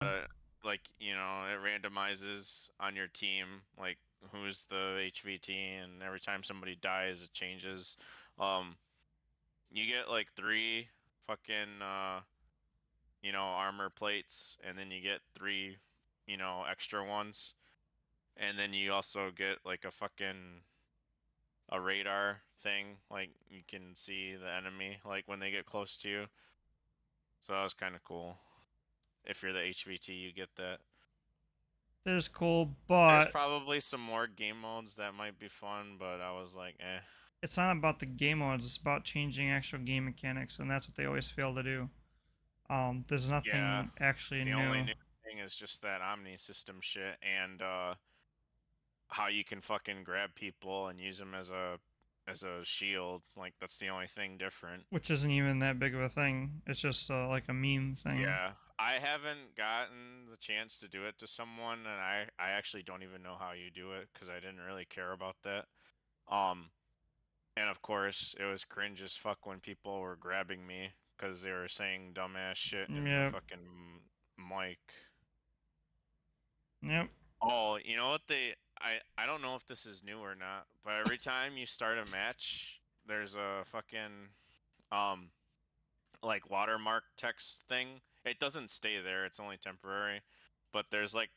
like it randomizes on your team like who's the HVT, and every time somebody dies it changes. um you get like three fucking armor plates, and then you get three extra ones, and then you also get like a radar thing, like you can see the enemy like when they get close to you. So that was kind of cool. If you're the HVT, you get that. It is cool, There's but probably some more game modes that might be fun, but I was like, eh. it's not about the game modes. It's about changing actual game mechanics, and that's what they always fail to do. There's Yeah, nothing actually the only new. new thing is just that Omni system shit, and how you can fucking grab people and use them as a shield. Like that's the only thing different. Which isn't even that big of a thing. It's just like a meme thing. Yeah, I haven't gotten the chance to do it to someone, and I actually don't even know how you do it because I didn't really care about that. Um, and of course, it was cringe as fuck when people were grabbing me because they were saying dumbass shit in the Yep. fucking mic. Yep. Oh, you know what I don't know if this is new or not, but every time you start a match, there's a fucking um like watermark text thing. It doesn't stay there, it's only temporary, but there's like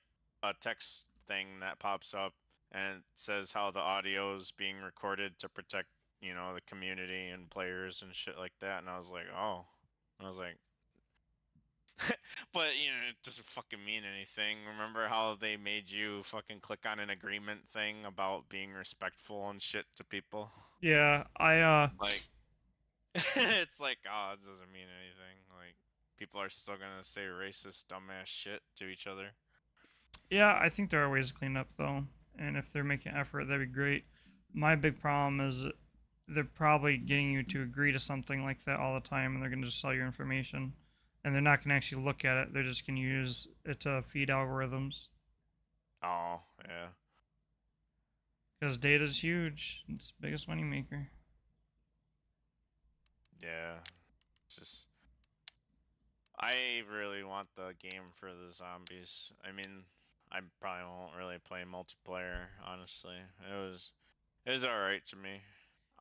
a text thing that pops up, and it says how the audio is being recorded to protect, the community and players and shit like that. And I was like, oh. I was like, but it doesn't fucking mean anything. Remember how they made you fucking click on an agreement thing about being respectful and shit to people? Yeah. Like, it's like, oh, it doesn't mean anything. Like, people are still gonna say racist, dumbass shit to each other. Yeah. I think there are ways to clean up though, and if they're making effort, that'd be great. My big problem is they're probably getting you to agree to something like that all the time, and they're gonna just sell your information, and they're not gonna actually look at it. They're just gonna use it to feed algorithms Oh, yeah. because data is huge. It's the biggest moneymaker. Yeah. It's just, I really want the game for the zombies. I mean, I probably won't really play multiplayer, honestly. It was alright to me.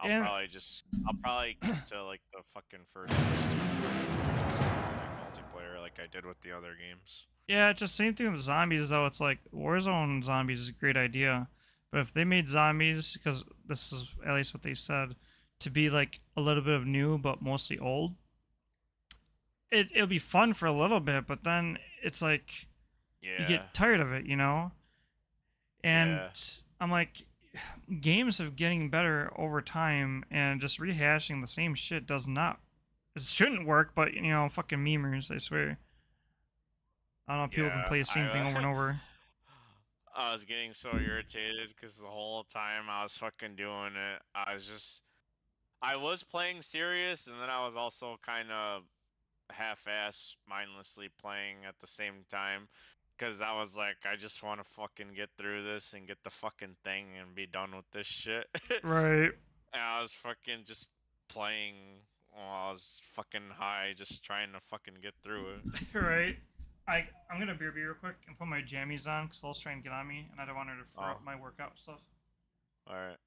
And I'll probably get to like the fucking first prestige before I start playing multiplayer like I did with the other games. yeah, it's just same thing with zombies though. It's like Warzone zombies is a great idea, but if they made zombies, because this is at least what they said, to be like a little bit of new but mostly old, it'll be fun for a little bit, but then it's like you Yeah, get tired of it, you know. And yeah, I'm like, games are getting better over time, and just rehashing the same shit does not. It shouldn't work, but fucking memers, I swear. I don't know if people can yeah. play the same thing over and over. I was getting so irritated because the whole time I was fucking doing it, I was playing serious, and then I was also kind of half-ass mindlessly playing at the same time. Because I was like, I just want to fucking get through this and get the fucking thing and be done with this shit. Right. And I was fucking just playing while I was fucking high, just trying to fucking get through it. Right. I'm gonna BRB real quick and put my jammies on because Lil's trying to get on me, and I don't want her to fur Oh, up my workout stuff. alright.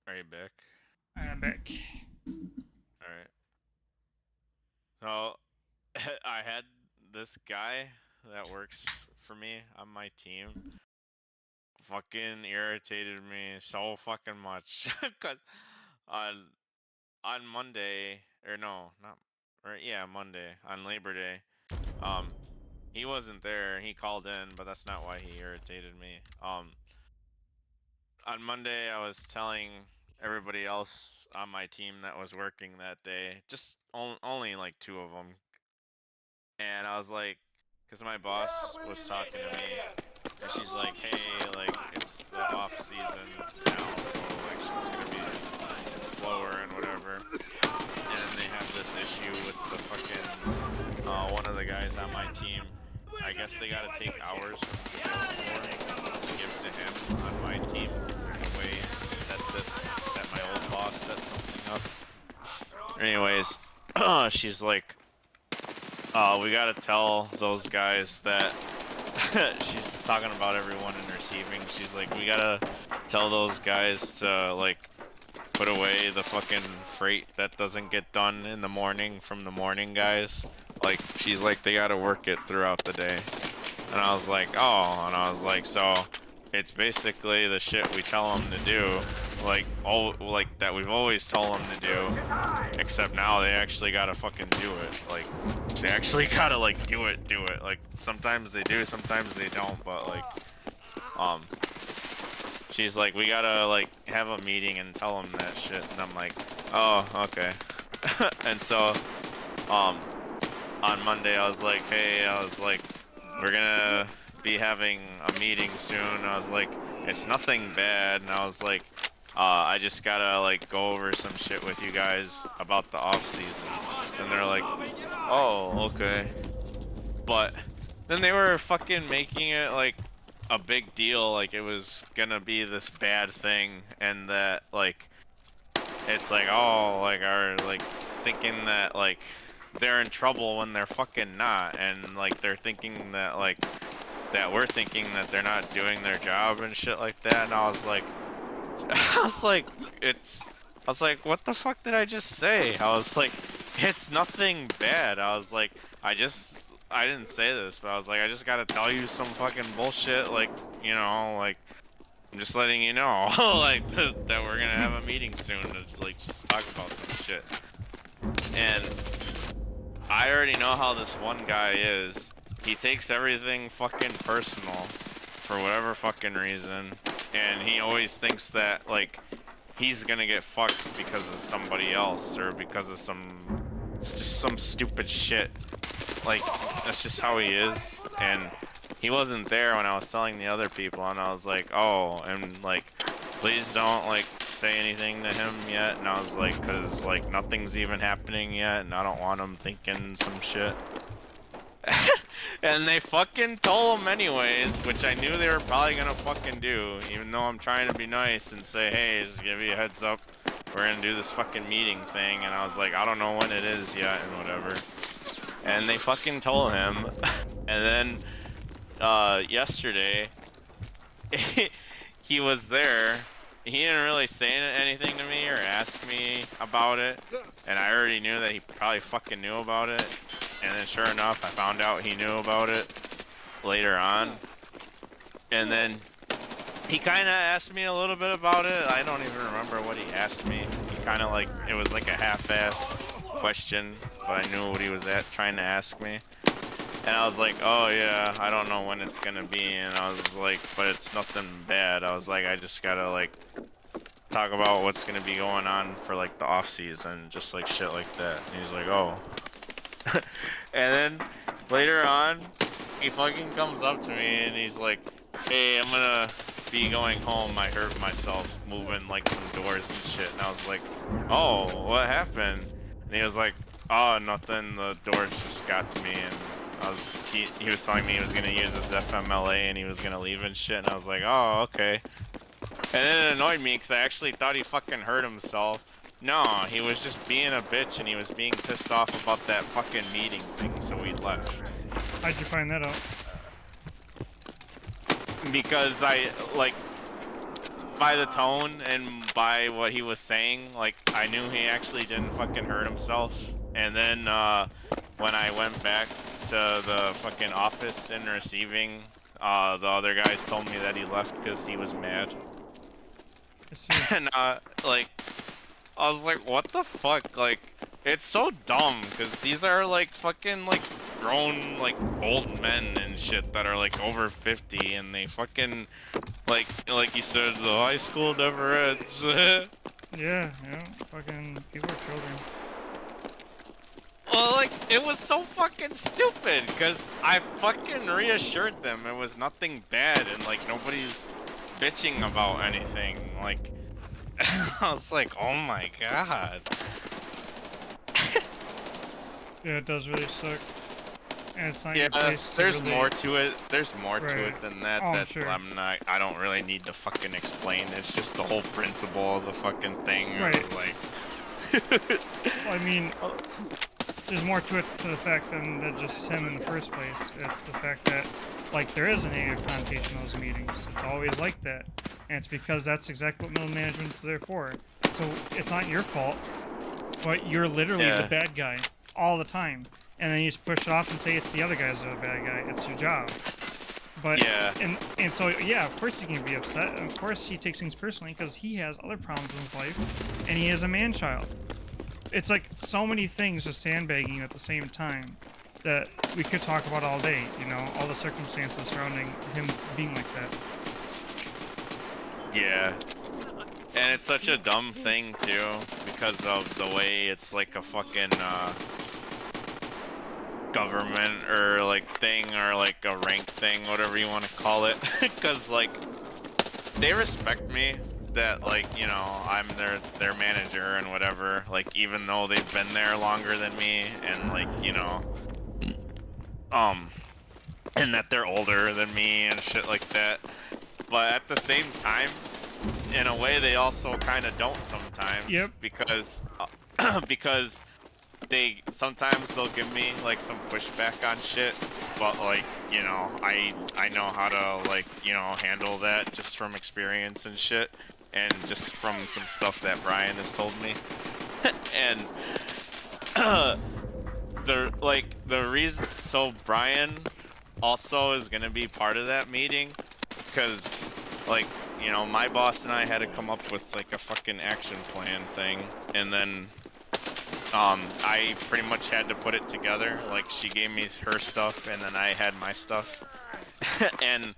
Are you back? I'm back. Alright. So, I had this guy that works for me on my team fucking irritated me so fucking much. Cause on Monday, or no, not, or yeah, Monday on Labor Day, he wasn't there. He called in, but that's not why he irritated me. On Monday, I was telling everybody else on my team that was working that day, just only like 2 of them, and I was like, because my boss was talking to me, and she's like, "Hey, like it's the off season now, so like shit's gonna be slower and whatever." And they have this issue with the fucking one of the guys on my team. I guess they gotta take hours from the floor to give to him on my team. The way that my old boss set something up. Anyways, she's like, we gotta tell those guys that she's talking about everyone in receiving. She's like, we gotta tell those guys to like put away the fucking freight that doesn't get done in the morning from the morning guys. Like, she's like, they gotta work it throughout the day. And I was like, oh, and I was like, so it's basically the shit we tell them to do, like that we've always told them to do, except now they actually gotta fucking do it. Like, they actually gotta like do it. Like, sometimes they do, sometimes they don't, but like, she's like, we gotta like have a meeting and tell them that shit, and I'm like, oh, okay. And so, on Monday I was like, hey, I was like, we're gonna be having a meeting soon. I was like, it's nothing bad, and I was like, I just gotta like go over some shit with you guys about the off season. And they're like, oh, okay. But then they were fucking making it like a big deal, like it was gonna be this bad thing, and that like it's like, oh, like are like thinking that like they're in trouble when they're fucking not, and like they're thinking that like that we're thinking that they're not doing their job and shit like that. And I was like I was like, what the fuck did I just say? I was like, it's nothing bad. I was like, I didn't say this, but I was like, I just gotta tell you some fucking bullshit, like, you know, like, I'm just letting you know, like, that we're gonna have a meeting soon to, like, just talk about some shit. And I already know how this one guy is. He takes everything fucking personal for whatever fucking reason, and he always thinks that, like, he's gonna get fucked because of somebody else, or because of it's just some stupid shit. Like, that's just how he is. And he wasn't there when I was telling the other people, and I was like, oh, and like, please don't like say anything to him yet. And I was like, cause like nothing's even happening yet, and I don't want him thinking some shit. And they fucking told him anyways, which I knew they were probably gonna fucking do, even though I'm trying to be nice and say, hey, just give you a heads up, we're gonna do this fucking meeting thing. And I was like, I don't know when it is yet, and whatever. And they fucking told him. And then yesterday he was there. He didn't really say anything to me or ask me about it, and I already knew that he probably fucking knew about it. And then sure enough, I found out he knew about it later on. And then he kind of asked me a little bit about it. I don't even remember what he asked me. He kind of like, it was like a half-ass question, but I knew what he was trying to ask me. And I was like, oh yeah, I don't know when it's gonna be. And I was like, but it's nothing bad. I was like, I just gotta like talk about what's gonna be going on for like the off season, just like shit like that. And he's like, oh. And then later on, he fucking comes up to me and he's like, hey, I'm gonna be going home. I hurt myself moving like some doors and shit. And I was like, oh, what happened? And he was like, oh, nothing. The doors just got to me. And he was telling me he was gonna use this FMLA and he was gonna leave and shit. And I was like, oh, okay. And then it annoyed me because I actually thought he fucking hurt himself. No, he was just being a bitch and he was being pissed off about that fucking meeting thing, so we left. How'd you find that out? Because like, by the tone and by what he was saying, like, I knew he actually didn't fucking hurt himself. And then, when I went back to the fucking office in receiving The other guys told me that he left because he was mad. And like, I was like, what the fuck? Like, it's so dumb because these are like fucking like grown like old men and shit that are like over 50, and they fucking like you said, the high school never ends. Yeah, fucking people are children. Well, like, it was so fucking stupid, because I fucking reassured them it was nothing bad, and, like, nobody's bitching about anything, like, I was like, oh my god. Yeah, it does really suck. And it's not Yeah, your place to there's really... more to it, there's more to Right. it than that, Oh, that sure. I don't really need to fucking explain, it's just the whole principle of the fucking thing, Right. like... Well, I mean, there's more to it to the fact than just him in the first place. It's the fact that, like, there is a negative connotation in those meetings. It's always like that. And it's because that's exactly what middle management's there for. So it's not your fault, but you're literally the bad guy all the time. And then you just push it off and say it's the other guys that are the bad guy. It's your job. But and so yeah, of course he can be upset, and of course he takes things personally because he has other problems in his life, and he is a man-child. It's like so many things just sandbagging at the same time that we could talk about all day. You know, all the circumstances surrounding him being like that. Yeah. And it's such a dumb thing too, because of the way it's like a fucking government or like thing, or like a rank thing, whatever you want to call it. Because like they respect me, that like, you know, I'm their manager and whatever, like even though they've been there longer than me, and like, you know, and that they're older than me and shit like that. But at the same time, in a way, they also kind of don't sometimes. Yep. Because because sometimes they'll give me like some pushback on shit, but like, you know, I know how to, like, you know, handle that just from experience and shit, and just from some stuff that Brian has told me. And the reason, so Brian also is gonna be part of that meeting, because like, you know, my boss and I had to come up with like a fucking action plan thing, and then I pretty much had to put it together. Like, she gave me her stuff, and then I had my stuff. And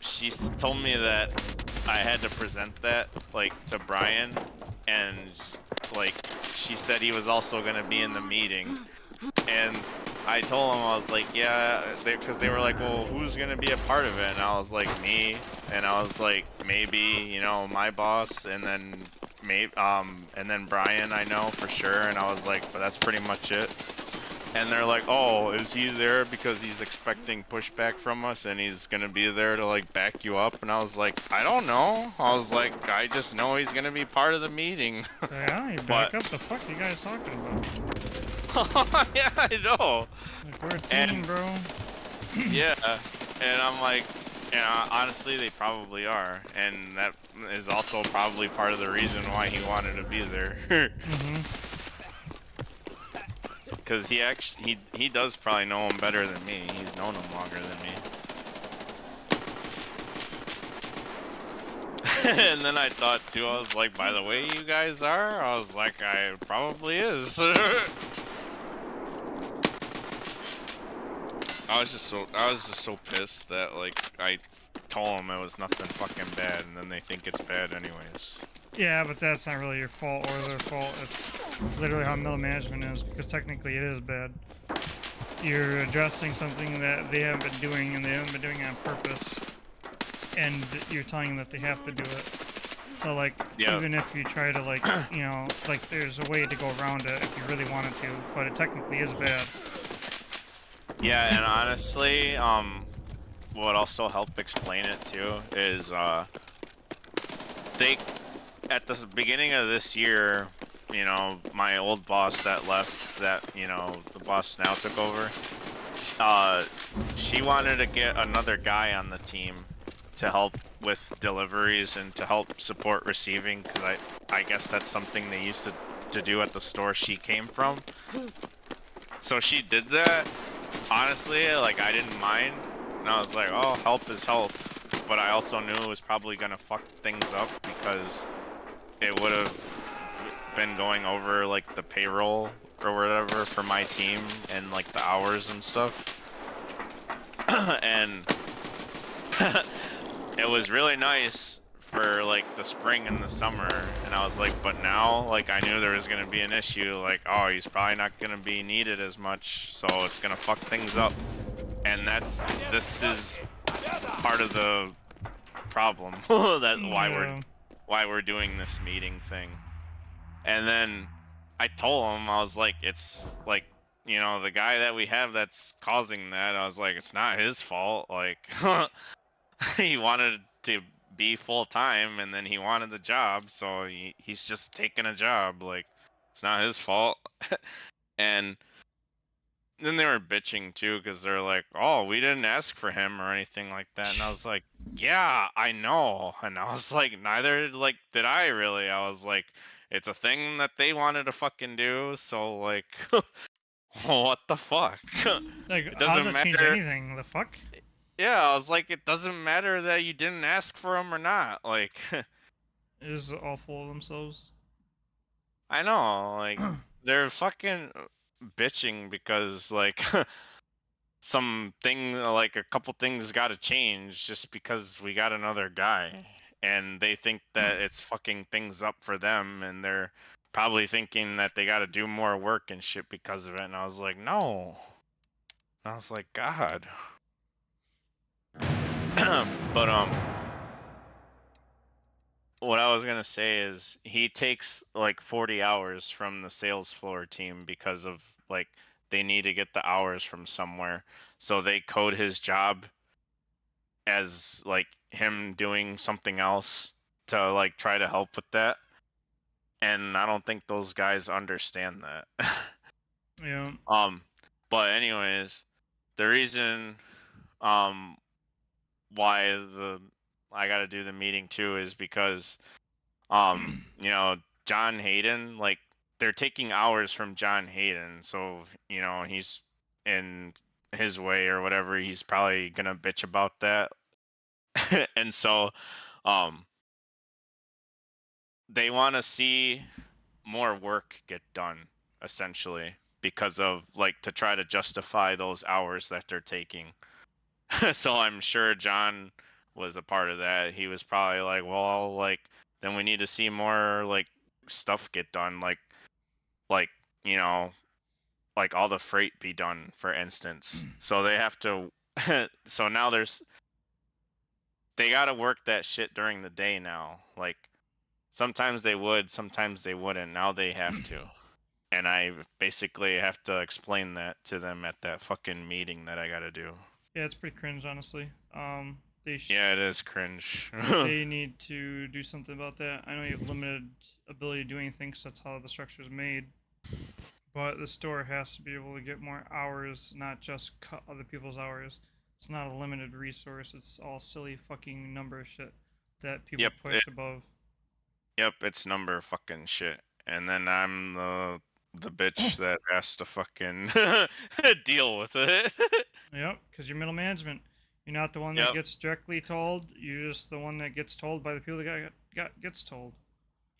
she told me that I had to present that, like, to Brian, and, like, she said he was also gonna be in the meeting. And I told him, I was like, yeah, because they were like, well, who's gonna be a part of it? And I was like, me. And I was like, maybe, you know, my boss, and then and then Brian, I know for sure. And I was like, but that's pretty much it. And they're like, oh, is he there because he's expecting pushback from us and he's gonna be there to like back you up? And I was like, I don't know. I was like, I just know he's gonna be part of the meeting. Yeah, you back up. The fuck you guys talking about? Yeah, I know. Like, we're a team, bro. Yeah, and I'm like, yeah, honestly, they probably are, and that is also probably part of the reason why he wanted to be there. Because he does probably know him better than me. He's known him longer than me. And then I thought too, I was like, by the way you guys are, I was like, I probably is. I was just so pissed that like I told them it was nothing fucking bad, and then they think it's bad anyways. Yeah, but that's not really your fault or their fault. It's literally how middle management is, because technically it is bad. You're addressing something that they haven't been doing, and they haven't been doing it on purpose, and you're telling them that they have to do it. So like, even if you try to like, you know, like there's a way to go around it if you really wanted to, but it technically is bad. Yeah, and honestly, what also helped explain it too is, they, at the beginning of this year, you know, my old boss that left, that, you know, the boss now took over, she wanted to get another guy on the team to help with deliveries and to help support receiving, because I guess that's something they used to do at the store she came from. So she did that. Honestly, like, I didn't mind, and I was like, oh, help is help. But I also knew it was probably gonna fuck things up because it would have been going over like the payroll or whatever for my team and like the hours and stuff. And it was really nice for like the spring and the summer, and I was like, but now like I knew there was gonna be an issue, like, oh, he's probably not gonna be needed as much, so it's gonna fuck things up. And this is part of the problem that why we're doing this meeting thing. And then I told him, I was like, it's like, you know, the guy that we have that's causing that, I was like, it's not his fault. Like, he wanted to be full-time and then he wanted the job, so he's just taking a job. Like, it's not his fault. And then they were bitching too, because they're like, oh, we didn't ask for him or anything like that. And I was like, yeah, I know. And I was like, neither like did I really. I was like, it's a thing that they wanted to fucking do, so like what the fuck? Like, It how does doesn't that change matter. anything? The fuck? Yeah, I was like, it doesn't matter that you didn't ask for him or not. Like, Is all full of themselves. I know, like they're fucking bitching because like like a couple things got to change just because we got another guy, and they think that it's fucking things up for them, and they're probably thinking that they got to do more work and shit because of it. And I was like, no. And I was like, God. But what I was gonna say is he takes like 40 hours from the sales floor team because of like they need to get the hours from somewhere, so they code his job as like him doing something else to like try to help with that. And I don't think those guys understand that. Yeah. But anyways, the reason um why I got to do the meeting too is because you know, John Hayden, like they're taking hours from John Hayden, so you know, he's in his way or whatever, he's probably gonna bitch about that. And so they want to see more work get done, essentially, because of like to try to justify those hours that they're taking. So I'm sure John was a part of that. He was probably like, well, like then we need to see more like stuff get done, like you know, like all the freight be done, for instance. So they have to. So now they got to work that shit during the day now. Like sometimes they would, sometimes they wouldn't. Now they have to. And I basically have to explain that to them at that fucking meeting that I gotta do. Yeah, it's pretty cringe, honestly. Yeah, it is cringe. They need to do something about that. I know you have limited ability to do anything, 'cause that's how the structure is made. But the store has to be able to get more hours, not just cut other people's hours. It's not a limited resource. It's all silly fucking number shit that people push above. Yep, it's number fucking shit. And then I'm the bitch that has to fucking deal with it. Yep, because you're middle management. You're not the one that gets directly told. You're just the one that gets told by the people that gets told.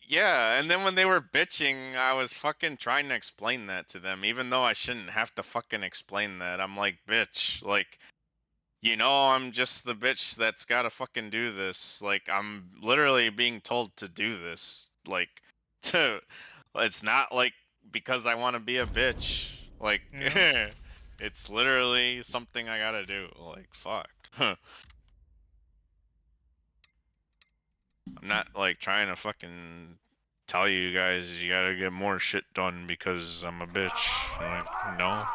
Yeah, and then when they were bitching, I was fucking trying to explain that to them, even though I shouldn't have to fucking explain that. I'm like, bitch, like, you know, I'm just the bitch that's gotta fucking do this. Like, I'm literally being told to do this. Like, to, it's not like because I want to be a bitch. Like, Yeah. it's literally something I gotta do. Like, fuck. I'm not like trying to fucking tell you guys you gotta get more shit done because I'm a bitch. I'm like, no.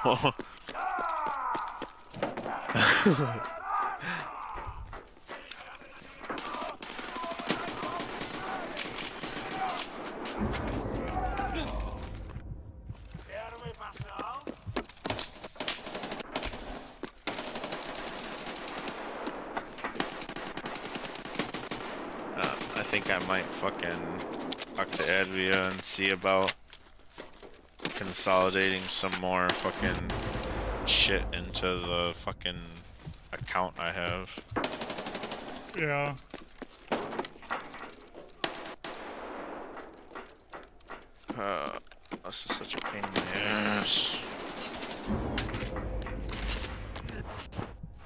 I think I might fucking talk to Advia and see about consolidating some more fucking shit into the fucking account. account I have. Yeah. This is such a pain in the ass.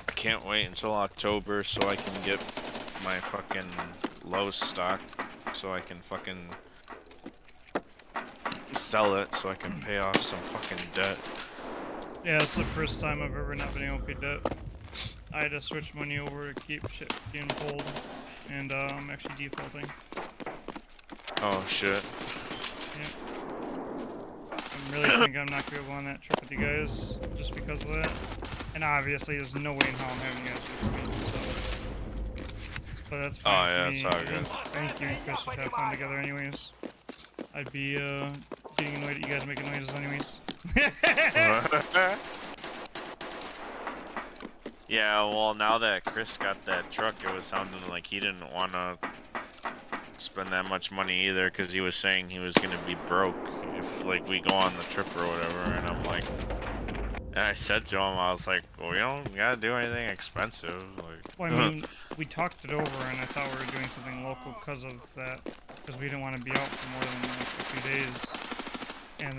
I can't wait until October so I can get my fucking low stock so I can fucking sell it so I can pay off some fucking debt. Yeah, it's the first time I've ever not been able to pay debt. I had to switch money over to keep shit getting pulled, and I'm actually defaulting. Oh shit. Yeah. I'm really thinking I'm not gonna go on that trip with you guys just because of that. And obviously, there's no way in hell I'm having you guys with me. So, but that's fine. Oh yeah, me. it's all good. I think you and Chris would have fun together, anyways. I'd be getting annoyed at you guys making noises, anyways. Yeah, well, now that Chris got that truck, it was sounding like he didn't want to spend that much money either, because he was saying he was going to be broke if, like, we go on the trip or whatever, and I'm like, and I said to him, I was like, well, we don't gotta do anything expensive, like... Well, I mean, we talked it over, and I thought we were doing something local because of that, because we didn't want to be out for more than, like, a few days, and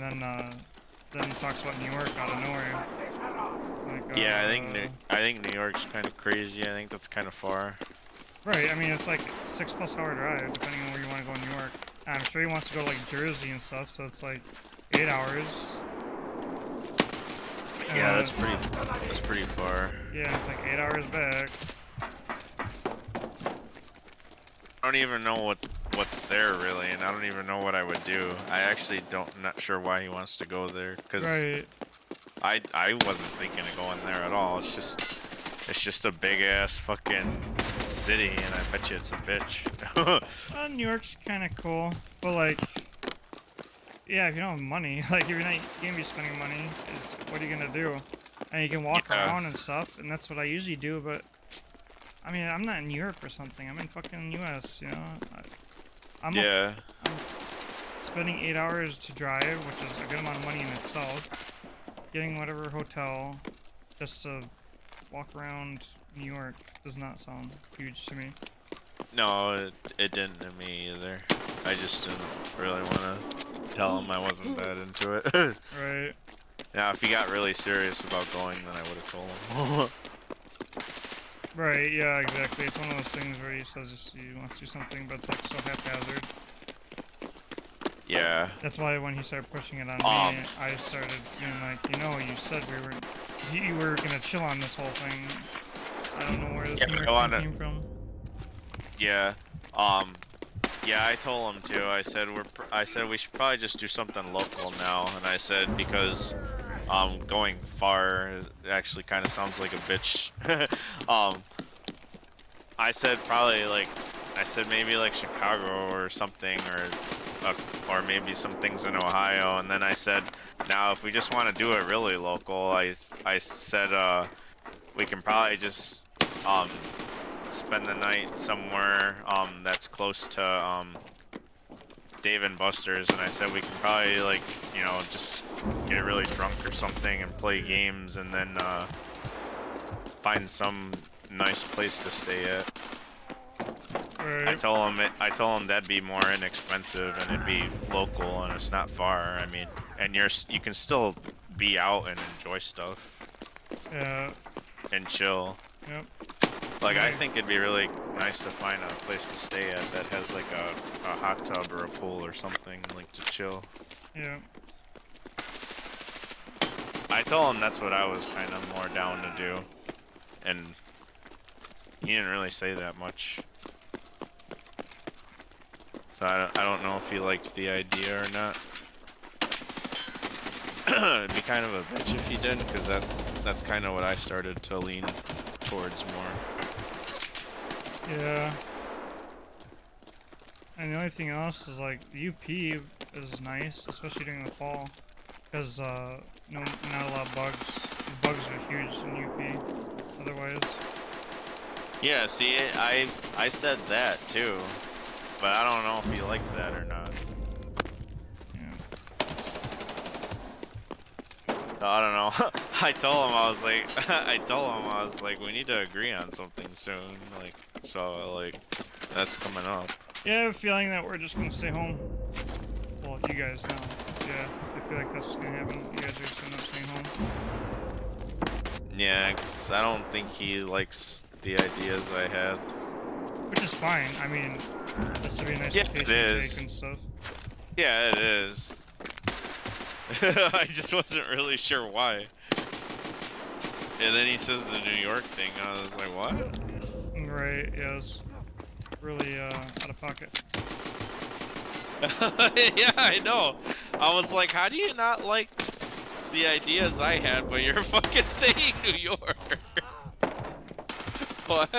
then he talks about New York out of nowhere. Like, yeah, I think New York's kind of crazy. I think that's kind of far. Right, I mean, it's like 6+ hour drive, depending on where you want to go in New York. I'm sure he wants to go to, like, Jersey and stuff, so it's like 8 hours. Yeah, that's pretty far. Yeah, it's like 8 hours back. I don't even know what's there really, and I don't even know what I would do. I actually not sure why he wants to go there, because Right. I wasn't thinking of going there at all. It's just a big ass fucking city, and I bet you it's a bitch. New York's kind of cool, but like, yeah, if you don't have money, like if you're not gonna be spending money, what are you gonna do? And you can walk around and stuff, and that's what I usually do. But I mean, I'm not in Europe or something. I'm in fucking U.S. You know. I'm spending 8 hours to drive, which is a good amount of money in itself. Getting whatever hotel just to walk around New York does not sound huge to me. No, it didn't to me either. I just didn't really want to tell him I wasn't that into it. Right. Now, if he got really serious about going, then I would have told him. Right, yeah, exactly. It's one of those things where he says he wants to do something, but it's like so haphazard. Yeah. That's why when he started pushing it on me, I started being like, you know, you said you were gonna chill on this whole thing. I don't know where this came from. Yeah. Yeah, I told him to. I said we should probably just do something local now, and I said because going far actually kind of sounds like a bitch. I said maybe like Chicago or something, or maybe some things in Ohio, and then I said, now if we just want to do it really local, I said we can probably just spend the night somewhere that's close to Dave and Buster's, and I said we can probably, like, you know, just get really drunk or something and play games, and then find some nice place to stay at. Right. I told him that'd be more inexpensive and it'd be local and it's not far. I mean, and you can still be out and enjoy stuff. Yeah. And chill. Yep. Like, I think it'd be really nice to find a place to stay at that has like a hot tub or a pool or something, like, to chill. Yeah. I told him that's what I was kind of more down to do, and he didn't really say that much. So I don't know if he liked the idea or not. It'd be kind of a bitch if he didn't, because that's kind of what I started to lean towards more. Yeah. And the only thing else is, like, UP is nice, especially during the fall, because not a lot of bugs. The bugs are huge in UP. Otherwise. Yeah. See, I said that too, but I don't know if he liked that or not. Yeah. I don't know. I told him I was like, I told him I was like, we need to agree on something soon. Like, so like, that's coming up. Yeah, I have a feeling that we're just gonna stay home. Well, you guys now. Yeah, I feel like that's what's gonna happen. You guys are just gonna end up staying home. Yeah, 'cause I don't think he likes the ideas I had. Which is fine. I mean, this would be a nice Yeah, it vacation to take is. and stuff. Yeah, it is. I just wasn't really sure why. And then he says the New York thing. I was like, what? Right, yeah, it was really out of pocket. Yeah, I know. I was like, how do you not like the ideas I had, but you're fucking saying New York? What?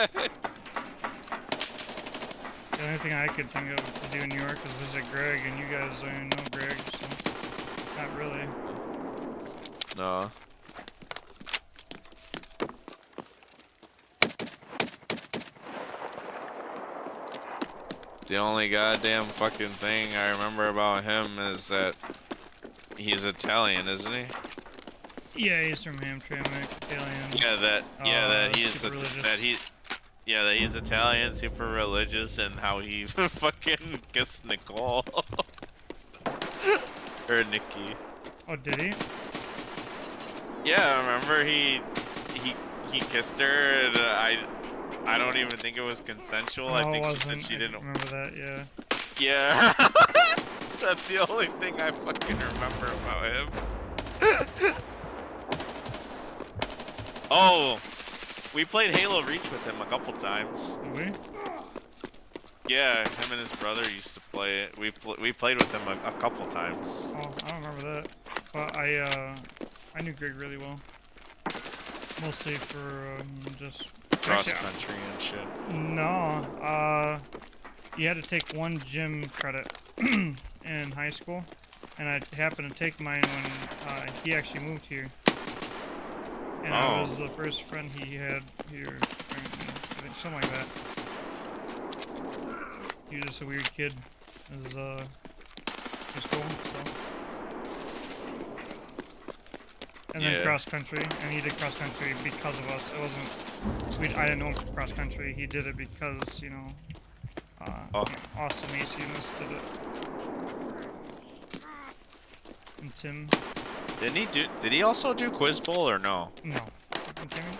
The only thing I could think of to do in New York is visit Greg, and you guys don't even know Greg, so not really. No. The only goddamn fucking thing I remember about him is that he's Italian, isn't he? Yeah, he's from Hamtramck, alien. That he's super religious. that he's Italian, super religious, and how he fucking kissed Nicole or Nikki. Oh, did he? Yeah, remember he kissed her, and I don't even think it was consensual. No, I it think she wasn't. said she I didn't. remember that, yeah. Yeah, that's the only thing I fucking remember about him. Oh, we played Halo Reach with him a couple times. Did we? Yeah, him and his brother used to play it. We played with him a couple times. Oh, I don't remember that. But I knew Greg really well. Mostly for, just... Cross Actually, country and shit. no, you had to take one gym credit in high school, and I happened to take mine when he actually moved here. And I was the first friend he had here, apparently. I think something like that. He was just a weird kid. It was cool, so. And then Yeah. cross country, and he did cross country because of us. It wasn't, I didn't know him for cross country. He did it because, you know, Austin Macy did it. And Tim. Did he also do Quiz Bowl or no? No. And Timmy?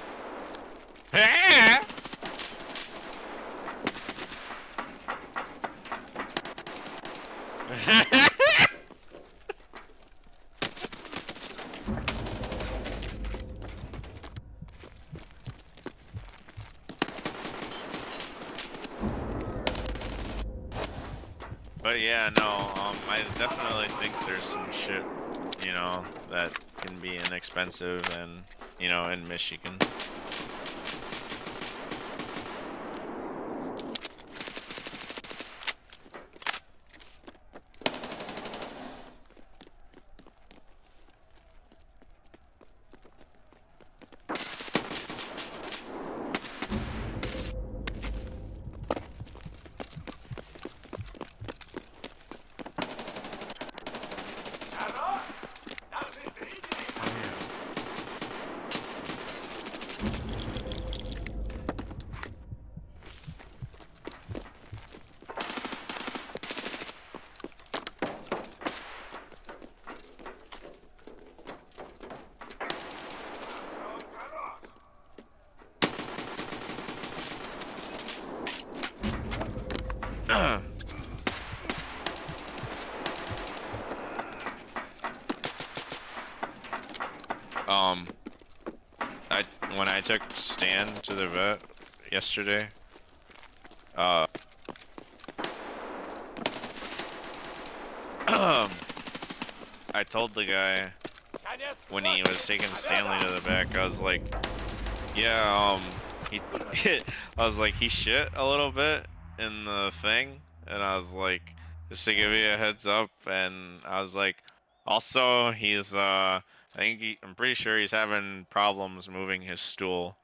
But yeah, no, I definitely think there's some shit, you know, that can be inexpensive and, you know, in Michigan. When I took Stan to the vet yesterday, I told the guy when he was taking Stanley to the back, I was like, yeah, he, I was like, he shit a little bit in the thing, and I was like, just to give you a heads up, and I was like, also, I'm pretty sure he's having problems moving his stool,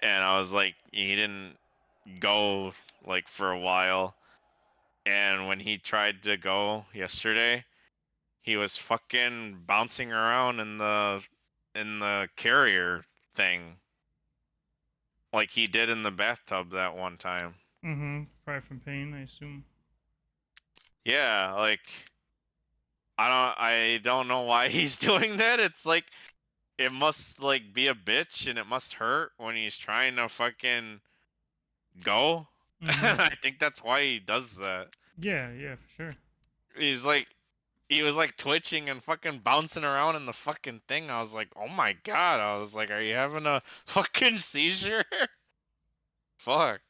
and I was like, he didn't go, like, for a while, and when he tried to go yesterday, he was fucking bouncing around in the in the carrier thing, like he did in the bathtub that one time. Mm-hmm. Probably from pain, I assume. Yeah, like I don't know why he's doing that. It's like it must like be a bitch and it must hurt when he's trying to fucking go. Mm-hmm. I think that's why he does that. Yeah, yeah, for sure. He's like he was like twitching and fucking bouncing around in the fucking thing. I was like, "Oh my god." I was like, "Are you having a fucking seizure?" Fuck.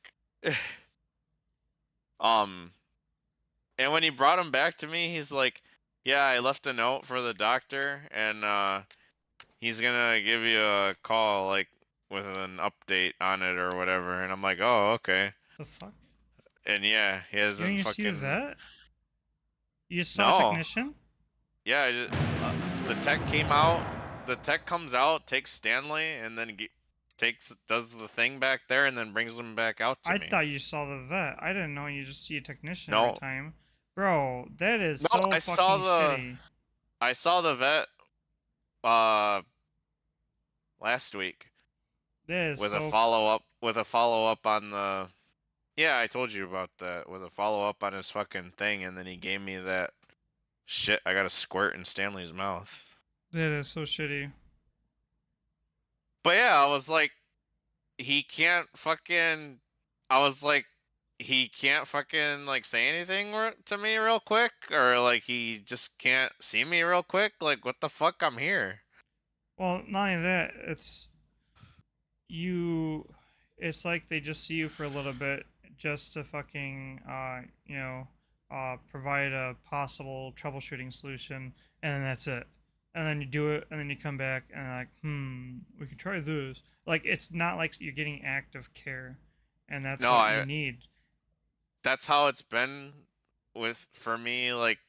Um and when he brought him back to me, he's like, "Yeah, I left a note for the doctor and he's gonna give you a call like with an update on it or whatever." And I'm like, "Oh, okay." The fuck? And yeah, he You didn't hasn't even see the fucking vet? You just saw a no. technician? Yeah, the tech came out. The tech comes out, takes Stanley, and then does the thing back there, and then brings him back out to I me. thought you saw the vet. I didn't know you just see a technician every No, time. Bro, that is no, so fucking shitty. I saw the vet uh last week That is with a so. follow up on the. Yeah, I told you about that with a follow up on his fucking thing, and then he gave me that shit. I got a squirt in Stanley's mouth. That is so shitty. But yeah, I was like, he can't fucking. I was like, he can't fucking like say anything to me real quick, or like he just can't see me real quick. Like, what the fuck? I'm here. Well, not only that, you. It's like they just see you for a little bit just to fucking, provide a possible troubleshooting solution, and then that's it. And then you do it, and then you come back, and like, we can try this. Like, it's not like you're getting active care, and that's No, what you I. need. That's how it's been for me like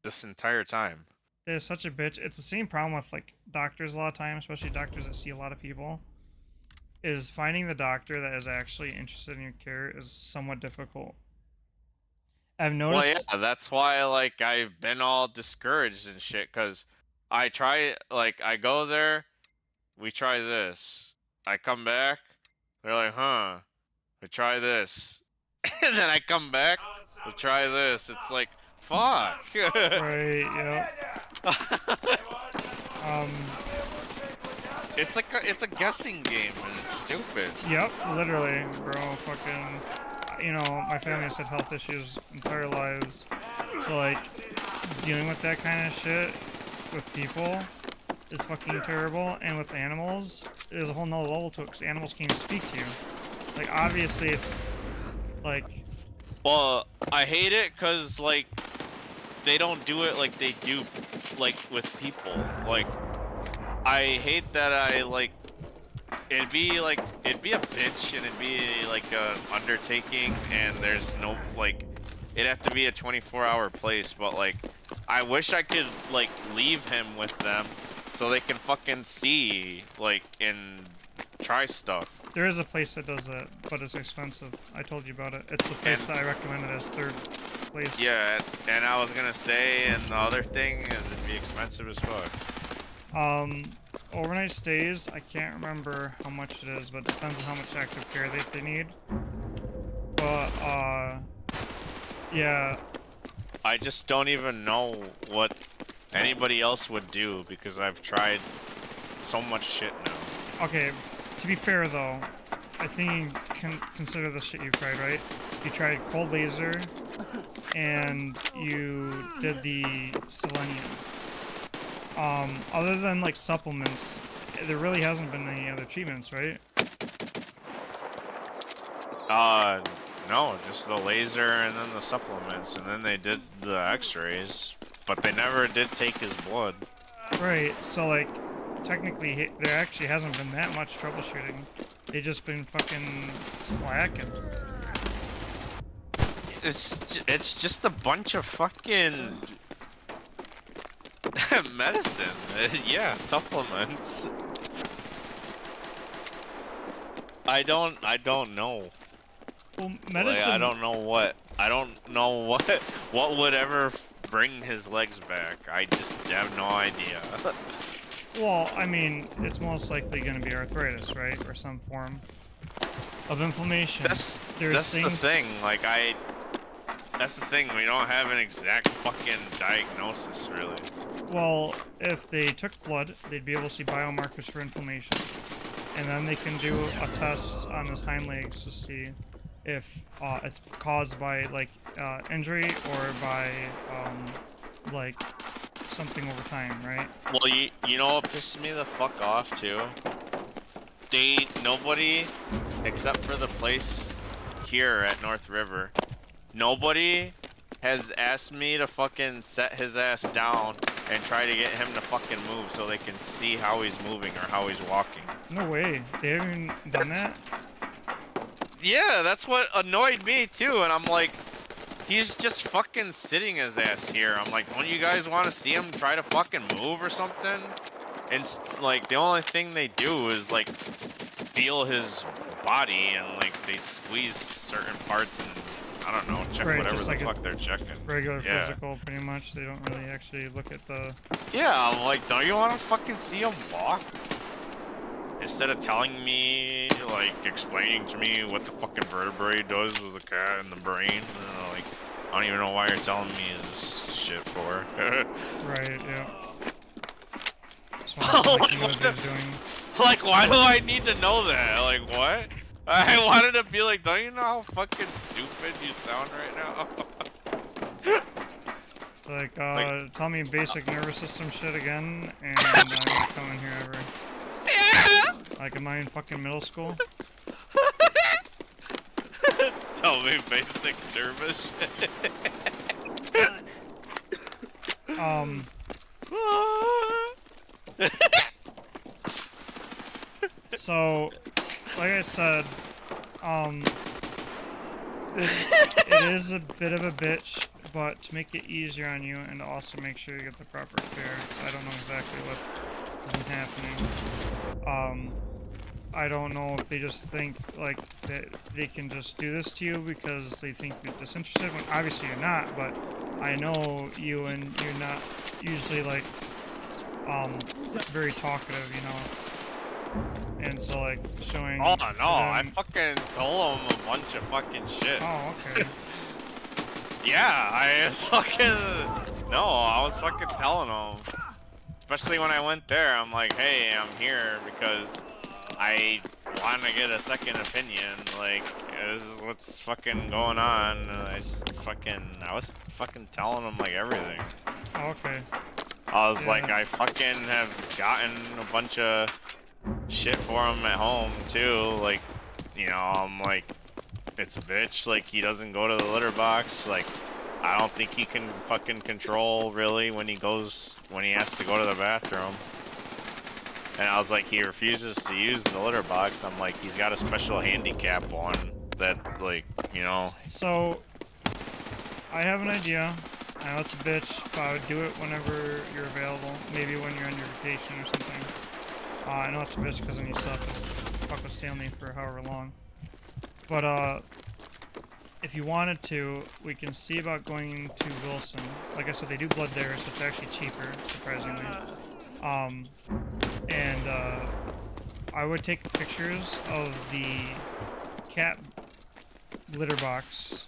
this entire time. They're such a bitch. It's the same problem with like doctors a lot of times, especially doctors that see a lot of people. Is finding the doctor that is actually interested in your care is somewhat difficult. I've Well, noticed. yeah, that's why like I've been all discouraged and shit cuz I try like I go there, we try this. I come back, they're like, "Huh, we try this." And then I come back, we'll try this. It's like, fuck. Right, yeah. Um, It's a guessing game and it's stupid. yep, literally, bro. Fucking, my family has had health issues entire lives, so like dealing with that kind of shit with people is fucking terrible, and with animals, there's a whole nother level to it because animals can't even speak to you. Like obviously, it's like Well, I hate it cuz like they don't do it like they do like with people. Like I hate that I like it'd be a bitch and it'd be like an undertaking and there's no like it'd have to be a 24-hour place, but like I wish I could like leave him with them so they can fucking see like and try stuff. there is a place that does that, but it's expensive. I told you about it. It's the place that I recommended as third place. Yeah, and I was gonna say, and the other thing is it'd be expensive as fuck. Overnight stays, I can't remember how much it is, but it depends on how much active care they need. But, yeah. I just don't even know what anybody else would do because I've tried so much shit now. Okay, to be fair though, I think you can consider the shit you've tried, right? You tried cold laser, and you did the selenium. Other than like supplements, there really hasn't been any other treatments, right? No, just the laser and then the supplements, and then they did the x-rays, but they never did take his blood. Right, so like, technically, there actually hasn't been that much troubleshooting. They just been fucking slacking. It's just a bunch of fucking medicine. Yeah, supplements. I don't know. Well, medicine. Like, I don't know what would ever bring his legs back. I just have no idea. Well, I mean, it's most likely going to be arthritis, right, or some form of inflammation. That's There's the things. thing. Like that's the thing. We don't have an exact fucking diagnosis, really. Well, if they took blood, they'd be able to see biomarkers for inflammation, and then they can do a test on his hind legs to see if it's caused by like injury or by like something over time, right? Well, you know what pisses me the fuck off too? Nobody, except for the place here at North River, nobody has asked me to fucking set his ass down and try to get him to fucking move so they can see how he's moving or how he's walking. No way. They haven't done that? Yeah, that's what annoyed me too, and I'm like, he's just fucking sitting his ass here. I'm like, don't you guys want to see him try to fucking move or something? And like, the only thing they do is like feel his body and like they squeeze certain parts and I don't know, check Right, whatever just the like fuck they're checking. Regular Yeah. physical, pretty much. They don't really actually look at the... Yeah, I'm like, don't you want to fucking see him walk? Instead of telling me, like, explaining to me what the fucking vertebrae does with the cat and the brain, like, I don't even know why you're telling me this shit for. Right, yeah. That's what I'm like, what they're doing. Like, why do I need to know that? Like, what? I wanted to be like, don't you know how fucking stupid you sound right now? Like, tell me basic nervous system shit again, and I'm not coming here ever. Like, am I in fucking middle school? Tell me basic nervous shit. So, like I said, it is a bit of a bitch, but to make it easier on you and to also make sure you get the proper care, 'cause I don't know exactly what is happening. I don't know if they just think, like, that they can just do this to you because they think you're disinterested, when obviously you're not, but I know you and you're not usually, like, very talkative, you know? And so, like, showing... Oh, to no, I them- fucking told him a bunch of fucking shit. Oh, okay. Yeah, I was fucking... No, I was fucking telling him. Especially when I went there, I'm like, hey, I'm here because I want to get a second opinion. Like, this is what's fucking going on. And I was fucking telling him, like, everything. Oh, okay. I was like, Yeah. I fucking have gotten a bunch of shit for him at home, too. Like, you know, I'm like, it's a bitch. Like, he doesn't go to the litter box. Like, I don't think he can fucking control, really, when he has to go to the bathroom. And I was like, he refuses to use the litter box. I'm like, he's got a special handicap one that, like, you know. So, I have an idea. I know it's a bitch, but I would do it whenever you're available. Maybe when you're on your vacation or something. I know it's a bitch because then you still have to fuck with Stanley for however long. But, if you wanted to, we can see about going to Wilson. Like I said, they do blood there, so it's actually cheaper, surprisingly. I would take pictures of the cat litter box,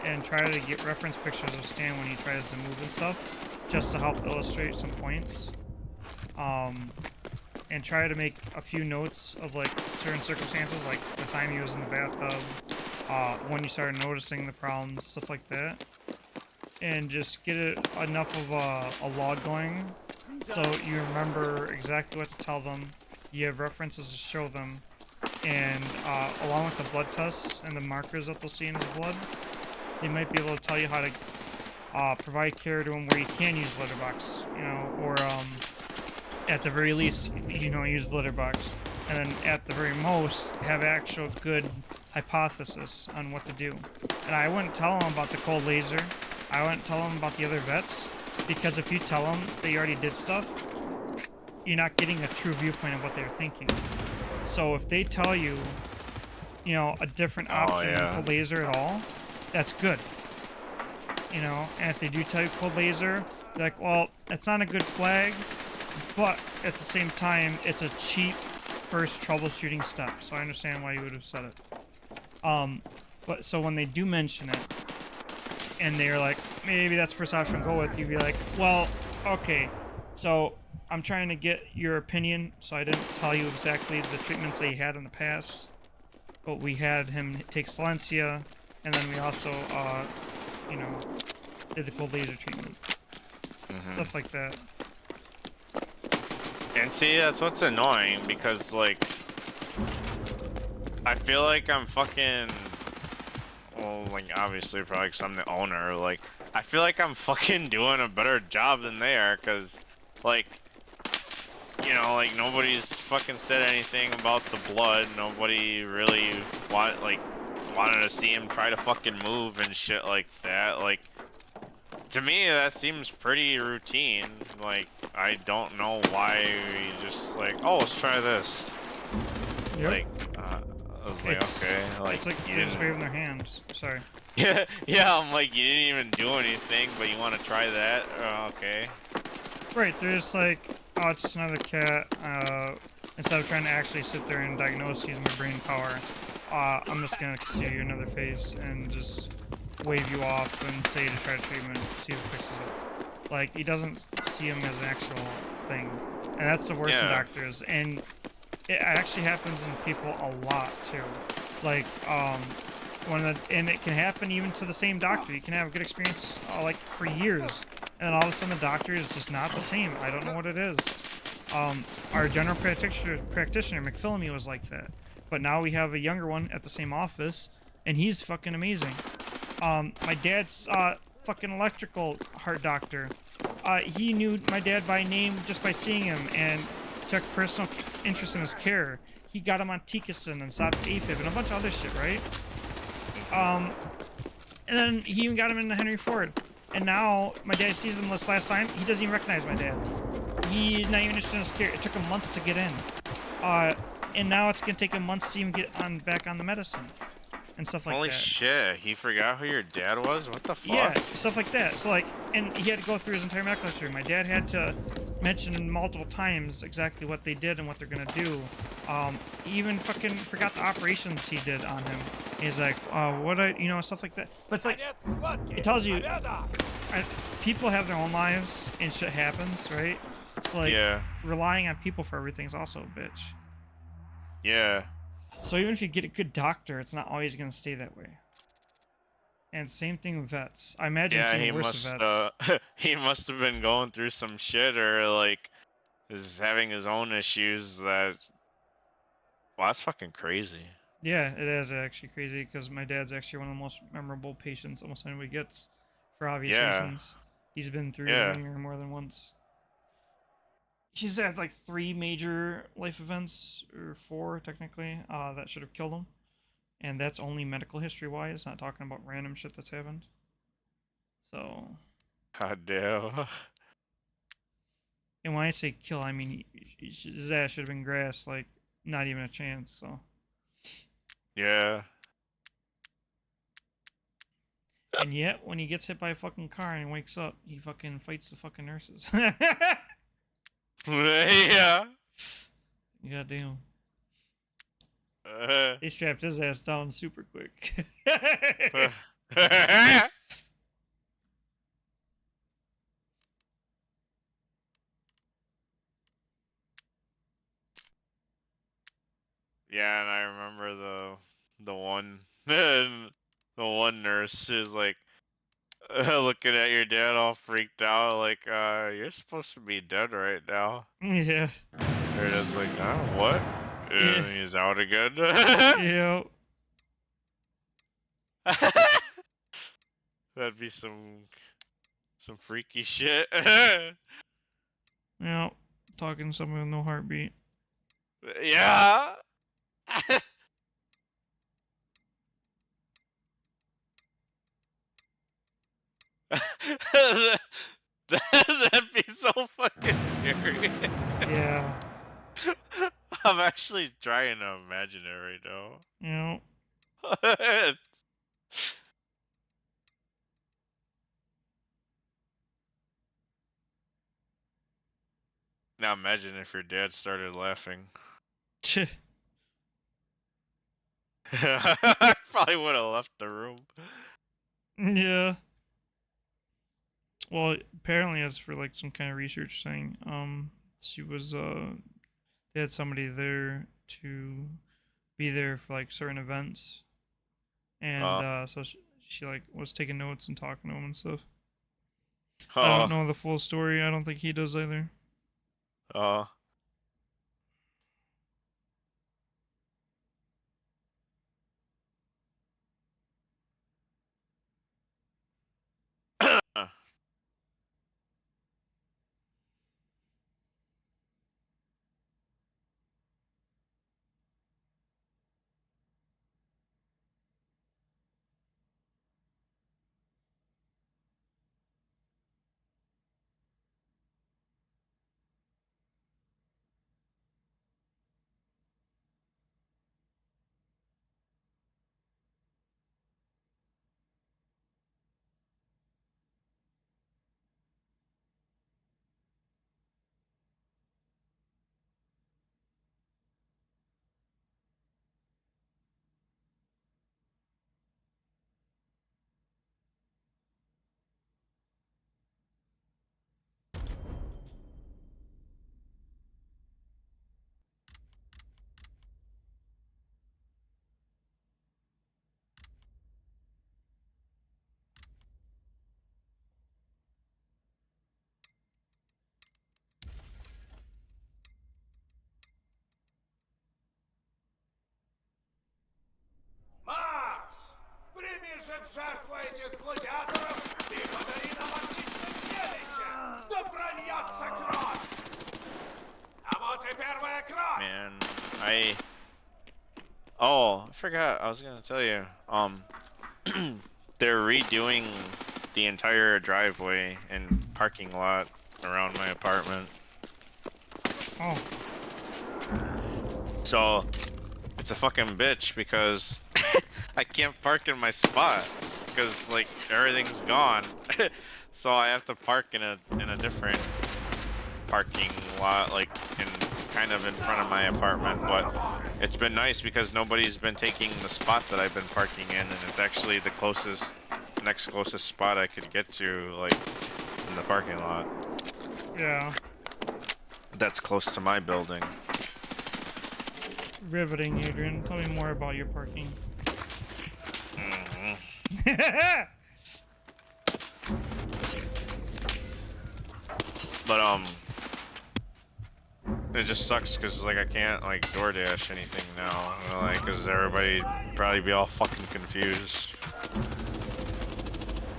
and try to get reference pictures of Stan when he tries to move and stuff, just to help illustrate some points. And try to make a few notes of, like, certain circumstances, like the time he was in the bathtub, when you started noticing the problems, stuff like that. And just get enough of a log going so you remember exactly what to tell them. You have references to show them. And along with the blood tests and the markers that they'll see in his blood, they might be able to tell you how to provide care to him where you can use litter box, you know, or at the very least, you know, use the litter box. And then at the very most, have actual good hypothesis on what to do. And I wouldn't tell them about the cold laser. I wouldn't tell them about the other vets, because if you tell them that you already did stuff, you're not getting a true viewpoint of what they're thinking. So if they tell you, you know, a different option than cold laser at all, that's good. You know, and if they do tell you cold laser, they're like, well, that's not a good flag, But at the same time, it's a cheap first troubleshooting step. So I understand why you would have said it. But so when they do mention it, and they're like, maybe that's the first option to go with, you'd be like, well, okay, so I'm trying to get your opinion, so I didn't tell you exactly the treatments that he had in the past, but we had him take Silencia, and then we also, you know, did the cold laser treatment. Stuff like that. And see, that's what's annoying, because, like, I feel like I'm fucking... Well, like, obviously, probably because I'm the owner, like, I feel like I'm fucking doing a better job than they are, because, like, you know, like, nobody's fucking said anything about the blood. Nobody really wanted to see him try to fucking move and shit like that. Like, to me, that seems pretty routine. Like, I don't know why we just, like, oh, let's try this. Yep. Like, I was like, okay. Like, it's like they're just waving their hands. Sorry. Yeah, yeah, I'm like, you didn't even do anything, but you want to try that? Okay. Right, they're just like, oh, it's just another cat. Instead of trying to actually sit there and diagnose using my brain power, I'm just gonna consider you another face and just wave you off and say to try treatment, see if it fixes it. Like, he doesn't see him as an actual thing. And that's the worst in doctors. And it actually happens in people a lot, too. Like, and it can happen even to the same doctor. You can have a good experience, like, for years. And all of a sudden the doctor is just not the same. I don't know what it is. Our general practitioner, McPhillamy, was like that. But now we have a younger one at the same office, and he's fucking amazing. My dad's fucking electrical heart doctor. He knew my dad by name just by seeing him and took personal interest in his care. He got him on Ticastin and stopped AFib and a bunch of other shit, right? And then he even got him into Henry Ford. And now, my dad sees him this last time, he doesn't even recognize my dad. He's not even interested in his care. It took him months to get in. And now it's gonna take him months to even get back on the medicine. And stuff like that. Holy shit, he forgot who your dad was? What the fuck? Yeah, stuff like that. So, like, and he had to go through his entire medical history. My dad had to mention multiple times exactly what they did and what they're gonna do. He even fucking forgot the operations he did on him. He's like, stuff like that. But it's like, it tells you, people have their own lives and shit happens, right? It's like, relying on people for everything is also a bitch. Yeah. So even if you get a good doctor, it's not always going to stay that way. And same thing with vets. I imagine it's even worse with vets. He must have been going through some shit, or like is having his own issues that... Well, that's fucking crazy. Yeah, it is actually crazy, because my dad's actually one of the most memorable patients almost anybody gets, for obvious reasons. He's been through the ringer more than once. He's had like 3 major life events, or 4 technically, that should have killed him. And that's only medical history-wise, not talking about random shit that's happened. So... God damn. And when I say kill, I mean his ass should have been grass, like, not even a chance, so... Yeah. And yet, when he gets hit by a fucking car and wakes up, he fucking fights the fucking nurses. Yeah. Goddamn. They strapped his ass down super quick. Yeah, and I remember the one the one nurse is like looking at your dad all freaked out, like, you're supposed to be dead right now. Yeah. Her dad's like, what? Yeah. He's out again. Yeah. That'd be some freaky shit. Yeah. Talking to someone with no heartbeat. Yeah. That'd be so fucking scary. Yeah. I'm actually trying to imagine it right now. Yeah. No, Now imagine if your dad started laughing. I probably would have left the room. Yeah. Well, apparently it's for like some kind of research thing. She was they had somebody there to be there for like certain events, and so she like was taking notes and talking to him and stuff. I don't know the full story. I don't think he does either. Макс! Прими же в жертву этих гладиаторов и подари нам отличное зрелище! Да прольется кровь! А вот и первая кровь! Man, I forgot. I was gonna tell you. They're redoing the entire driveway and parking lot around my apartment. Oh. So it's a fucking bitch because I can't park in my spot because like everything's gone. So I have to park in a different parking lot, like kind of in front of my apartment. But it's been nice because nobody's been taking the spot that I've been parking in, and it's actually the next closest spot I could get to, like in the parking lot. Yeah. That's close to my building. Riveting, Adrian. Tell me more about your parking. But it just sucks because like I can't like DoorDash anything now, like because everybody probably be all fucking confused.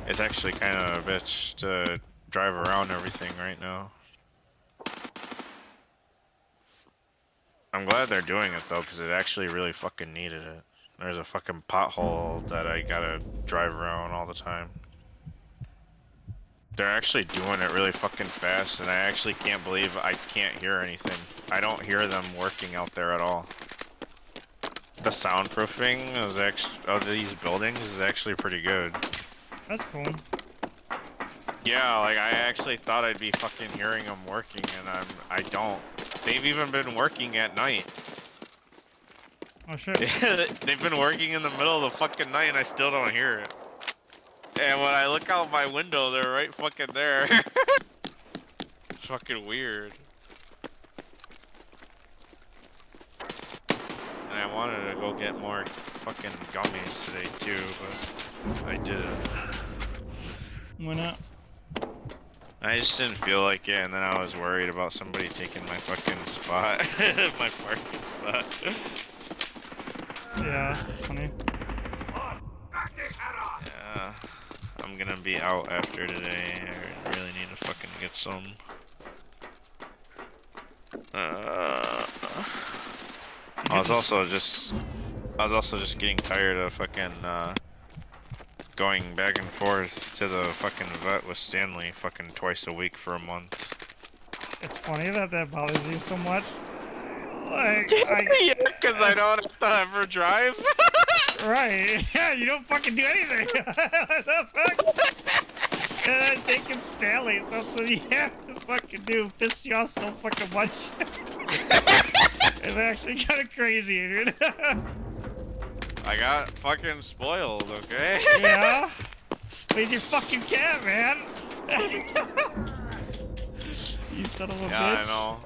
It's actually kind of a bitch to drive around everything right now. I'm glad they're doing it though, because it actually really fucking needed it. There's a fucking pothole that I gotta drive around all the time. They're actually doing it really fucking fast, and I actually can't believe I can't hear anything. I don't hear them working out there at all. The soundproofing of these buildings is actually pretty good. That's cool. Yeah, like I actually thought I'd be fucking hearing them working, and I don't. They've even been working at night. Oh shit. They've been working in the middle of the fucking night, and I still don't hear it. And when I look out my window, they're right fucking there. It's fucking weird. And I wanted to go get more fucking gummies today too, but I didn't. Why not? I just didn't feel like it, and then I was worried about somebody taking my fucking spot. My parking spot. Yeah, that's funny. Yeah, I'm gonna be out after today. I really need to fucking get some. I was also just getting tired of fucking going back and forth to the fucking vet with Stanley fucking twice a week for a month. It's funny that bothers you so much. Like, yeah, because I don't have to ever drive. Right. Yeah, you don't fucking do anything. What the fuck? I think it's Stanley, something you have to fucking do. Piss you off so fucking much. It's actually kind of crazy, dude. I got fucking spoiled, okay? Yeah? Where's your fucking cat, man? You son of a bitch. Yeah, I know.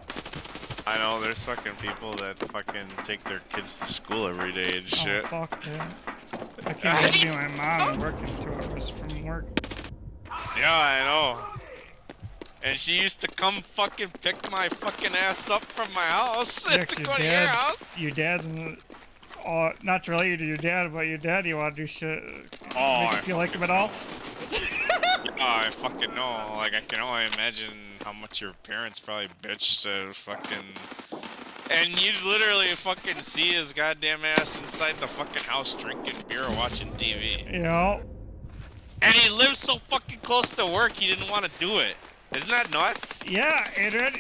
I know, there's fucking people that fucking take their kids to school every day and shit. Oh, fuck, yeah. I can't just be my mom and working 2 hours from work. Yeah, I know. And she used to come fucking pick my fucking ass up from my house Yeah, to go to your house. your dad's in the, not related to your dad, but your dad, you want to do shit. Oh, Make you feel like him at all? Oh, I fucking know. Like, I can only imagine how much your parents probably bitched to fucking... And you'd literally fucking see his goddamn ass inside the fucking house drinking beer or watching TV. You know? And he lives so fucking close to work, he didn't want to do it. Isn't that nuts? Yeah, Adrian.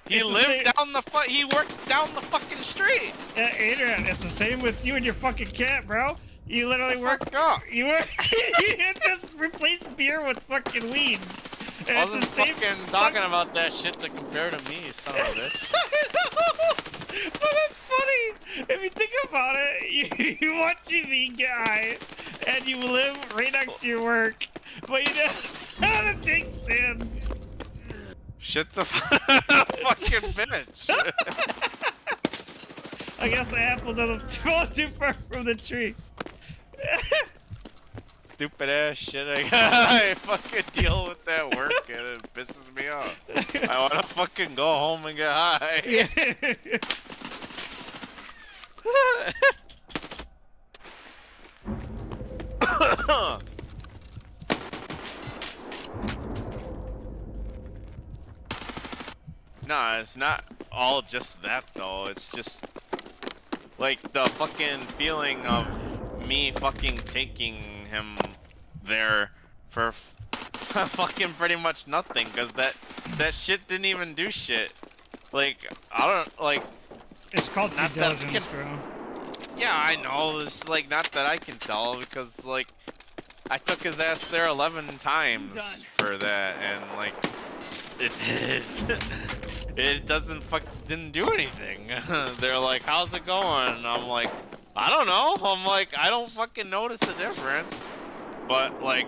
He lived down the he worked down the fucking street. Yeah, Adrian, it's the same with you and your fucking cat, bro. You literally work. Fuck up. You work. You just replace beer with fucking weed. And I it's the wasn't same fucking talking about that shit to compare to me, son of a bitch. I know, but it's funny if you think about it. You watch TV guy, and you live right next to your work, but you know how to take stand. Shit the fucking bitch. I guess the apple doesn't fall too far from the tree. Stupid ass shit. I fucking deal with that work and it pisses me off. I wanna fucking go home and get high. Nah, it's not all just that though. It's just like the fucking feeling of me fucking taking him there for fucking pretty much nothing, cause that shit didn't even do shit. Like I don't like. It's called due Not that I diligence, can- bro. Yeah, I know. It's like not that I can tell because like I took his ass there 11 times for that, and like it didn't do anything. They're like, "How's it going?" And I'm like, "I don't know." I'm like, "I don't fucking notice a difference." But like,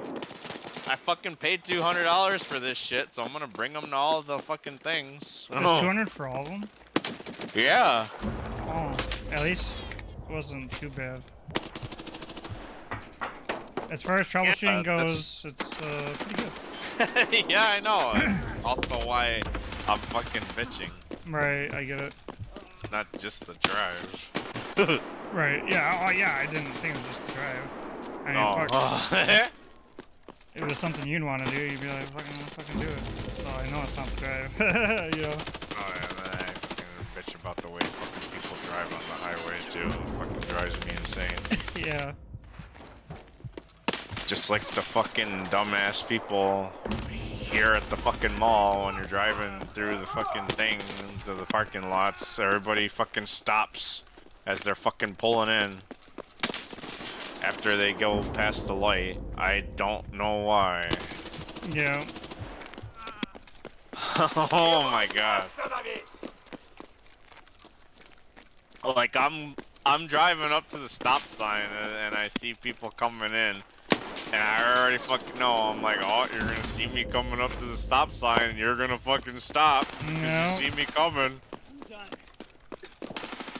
I fucking paid $200 for this shit, so I'm gonna bring them to all the fucking things. There's 200 for all of them? Yeah. Oh, at least it wasn't too bad. As far as troubleshooting goes, it's pretty good. Yeah, I know. It's also why I'm fucking bitching. Right, I get it. Not just the drive. Right, yeah, oh yeah, I didn't think it was just the drive. I mean, Oh. fuck, if it was something you'd want to do, you'd be like, fucking do it. So I know it's not the drive, you know? Oh yeah, then I fucking bitch about the way fucking people drive on the highway too. It fucking drives me insane. Yeah. Just like the fucking dumbass people here at the fucking mall when you're driving through the fucking thing to the parking lots. Everybody fucking stops as they're fucking pulling in after they go past the light. I don't know why. Yeah. Oh my god. Like I'm driving up to the stop sign and I see people coming in, and I already fucking know. I'm like, oh, you're gonna see me coming up to the stop sign and you're gonna fucking stop because No. you see me coming.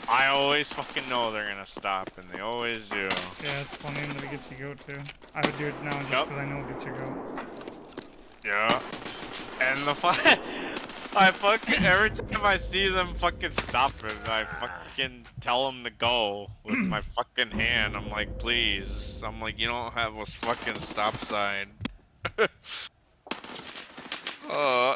I always fucking know they're gonna stop, and they always do. Yeah, it's funny that it gets your goat too. I would do it now just because I know it gets your goat. Yeah. And the I fucking, every time I see them fucking stopping, I fucking tell them to go with my fucking hand. I'm like, please. I'm like, you don't have a fucking stop sign. And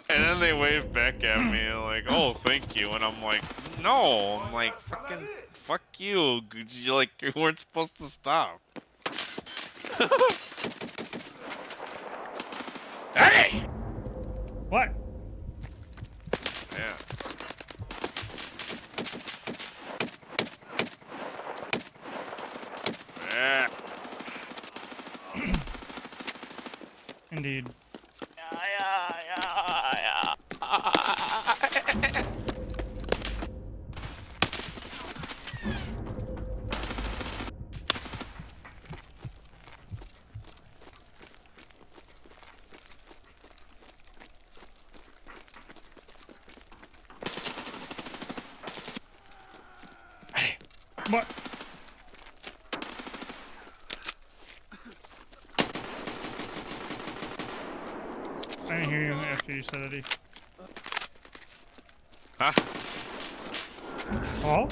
then they wave back at me like, oh, thank you. And I'm like, no. I'm like, fucking, fuck you. You like, you weren't supposed to stop. Hey! What? Yeah. Yeah. Indeed. What? I didn't hear you after you said it. Huh? Oh?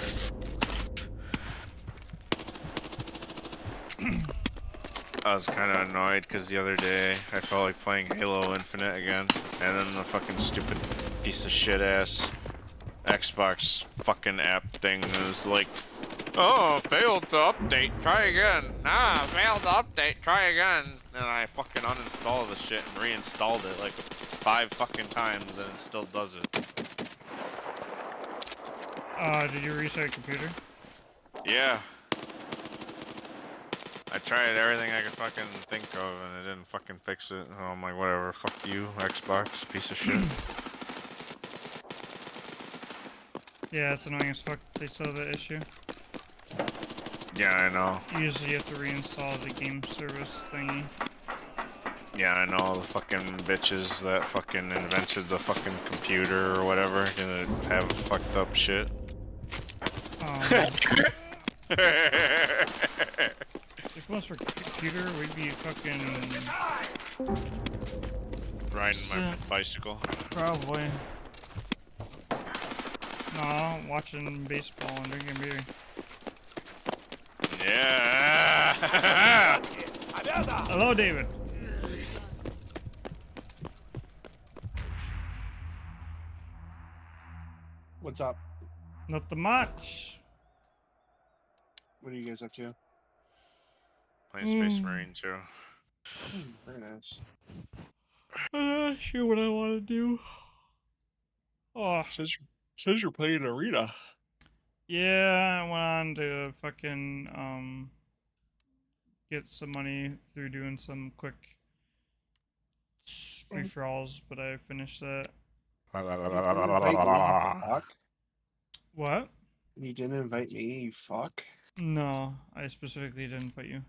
I was kind of annoyed because the other day I felt like playing Halo Infinite again, and then the fucking stupid piece of shit ass Xbox fucking app thing was like, oh, failed to update, try again. Ah, failed to update, try again. And I fucking uninstalled the shit and reinstalled it like 5 fucking times and it still does it. Did you restart your computer? Yeah. I tried everything I could fucking think of and it didn't fucking fix it. So I'm like, whatever, fuck you, Xbox, piece of shit. Yeah, it's annoying as fuck that they still have that issue. Yeah, I know. Usually you have to reinstall the game service thingy. Yeah, I know, the fucking bitches that fucking invented the fucking computer or whatever gonna have fucked up shit. If it was for computer, we'd be fucking... Riding my bicycle. Probably. No, watching baseball and drinking beer. Yeah! Hello, David. What's up? Not much. What are you guys up to? Playing Space Marine too. Very nice. I'm not sure what I want to do. Oh. Says you're playing Arena. Yeah, I went on to fucking, get some money through doing some quick free-for-alls, but I finished that. Fuck. What? You didn't invite me, you fuck. No, I specifically didn't fight you.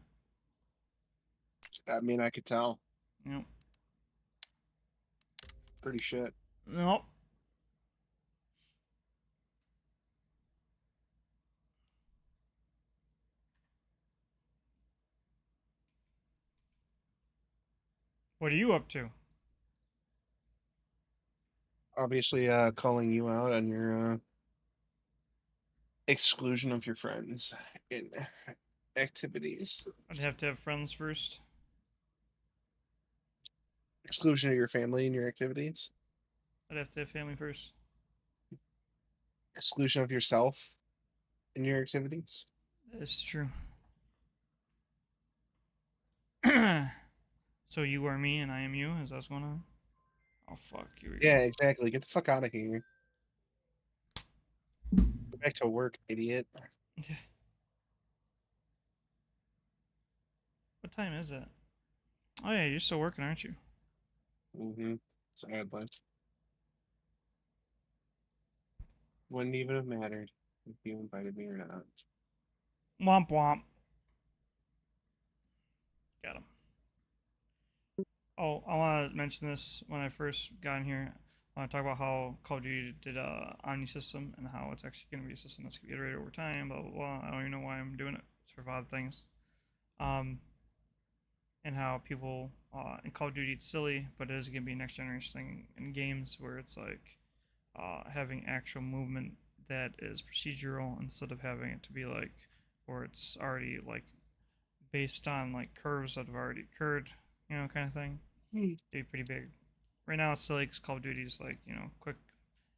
I mean, I could tell. Yep. Pretty shit. Nope. What are you up to? Obviously, calling you out on your exclusion of your friends in activities. I'd have to have friends first. Exclusion of your family in your activities. I'd have to have family first. Exclusion of yourself in your activities. That's true. So you are me and I am you? Is that what's going on? Oh, fuck. Here we go. Yeah, exactly. Get the fuck out of here. Go back to work, idiot. Yeah. What time is it? Oh, yeah, you're still working, aren't you? Mm-hmm. Sadly. Wouldn't even have mattered if you invited me or not. Womp womp. Got him. Oh, I want to mention this when I first got in here. I want to talk about how Call of Duty did a Omni system and how it's actually going to be a system that's going to be iterated over time, blah, blah, blah. I don't even know why I'm doing it. It's for other things. And how people in Call of Duty, it's silly, but it is going to be a next generation thing in games where it's like having actual movement that is procedural instead of having it to be like where it's already like based on like curves that have already occurred, you know, kind of thing. It'd be pretty big. Right now it's silly because Call of Duty is like, you know, quick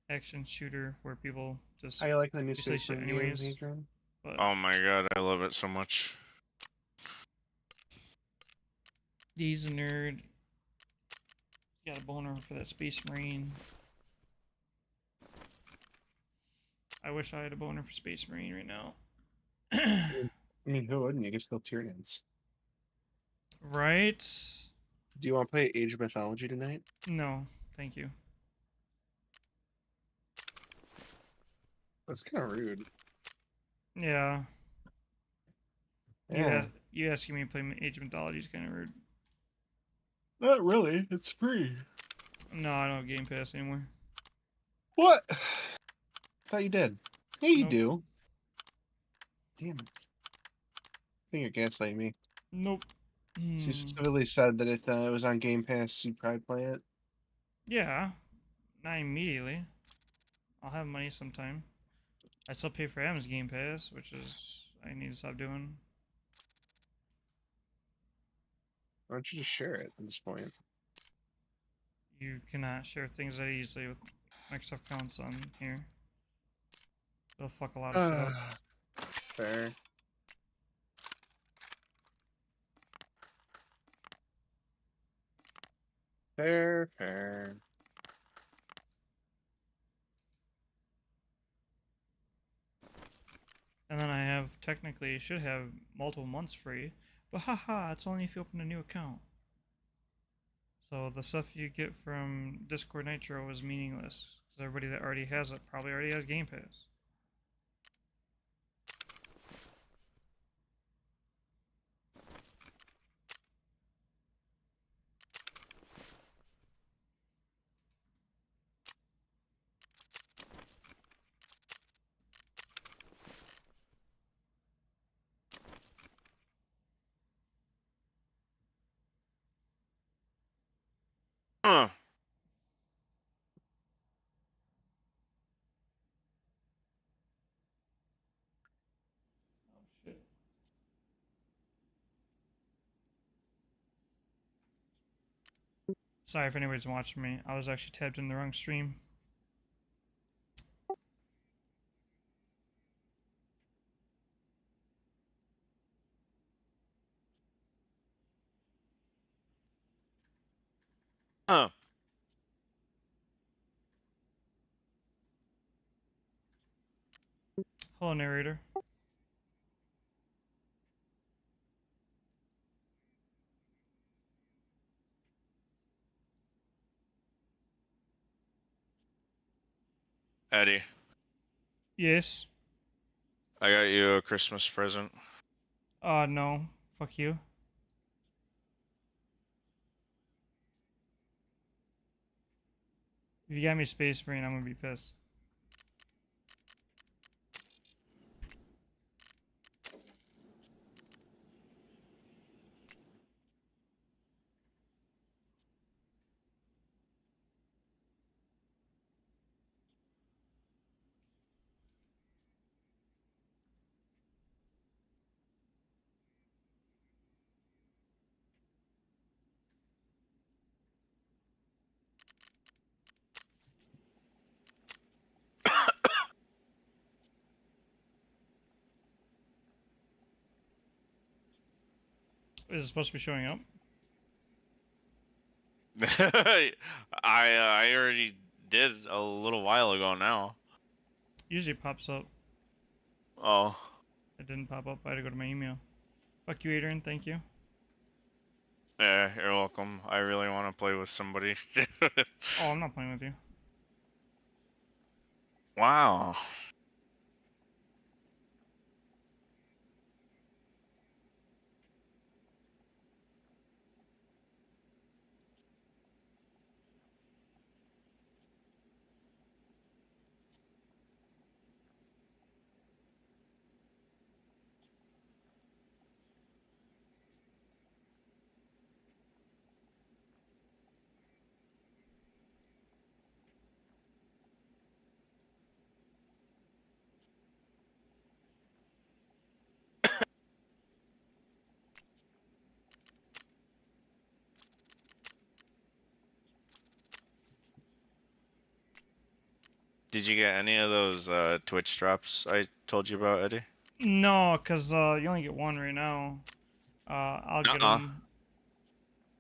action shooter where people just I like the new usually Space shit Marine anyways. games, Adrian. But Oh my god, I love it so much. he's a nerd. Got a boner for that Space Marine. I wish I had a boner for Space Marine right now. I mean, who wouldn't? You just kill Tyranids. Right? Do you want to play Age of Mythology tonight? No, thank you. That's kind of rude. Yeah. Yeah. You asking me to play Age of Mythology is kind of rude. Not really. It's free. No, I don't have Game Pass anymore. What? Thought you did. Yeah, you Nope. do. Damn it. I think you're gaslighting me. Nope. You specifically said that if it was on Game Pass, you'd probably play it. Yeah. Not immediately. I'll have money sometime. I still pay for Amazon Game Pass, which is I need to stop doing. Why don't you just share it at this point? You cannot share things that easily with Microsoft accounts on here. They'll fuck a lot of shit up. Fair. Fair. And then I have technically should have multiple months free, but haha, it's only if you open a new account. So the stuff you get from Discord Nitro is meaningless because everybody that already has it probably already has Game Pass. Huh. Oh shit. Sorry if anybody's watching me. I was actually tabbed in the wrong stream. Huh. Hello, narrator. Eddie, Yes. I got you a Christmas present. No. Fuck you. If you got me Space Marine, I'm gonna be pissed. Is it supposed to be showing up? I already did a little while ago now. Usually it pops up. Oh. It didn't pop up. I had to go to my email. Fuck you, Adrian. Thank you. Yeah, you're welcome. I really want to play with somebody. Oh, I'm not playing with you. Wow. Did you get any of those Twitch drops I told you about, Eddie? No, because you only get one right now. I'll get them.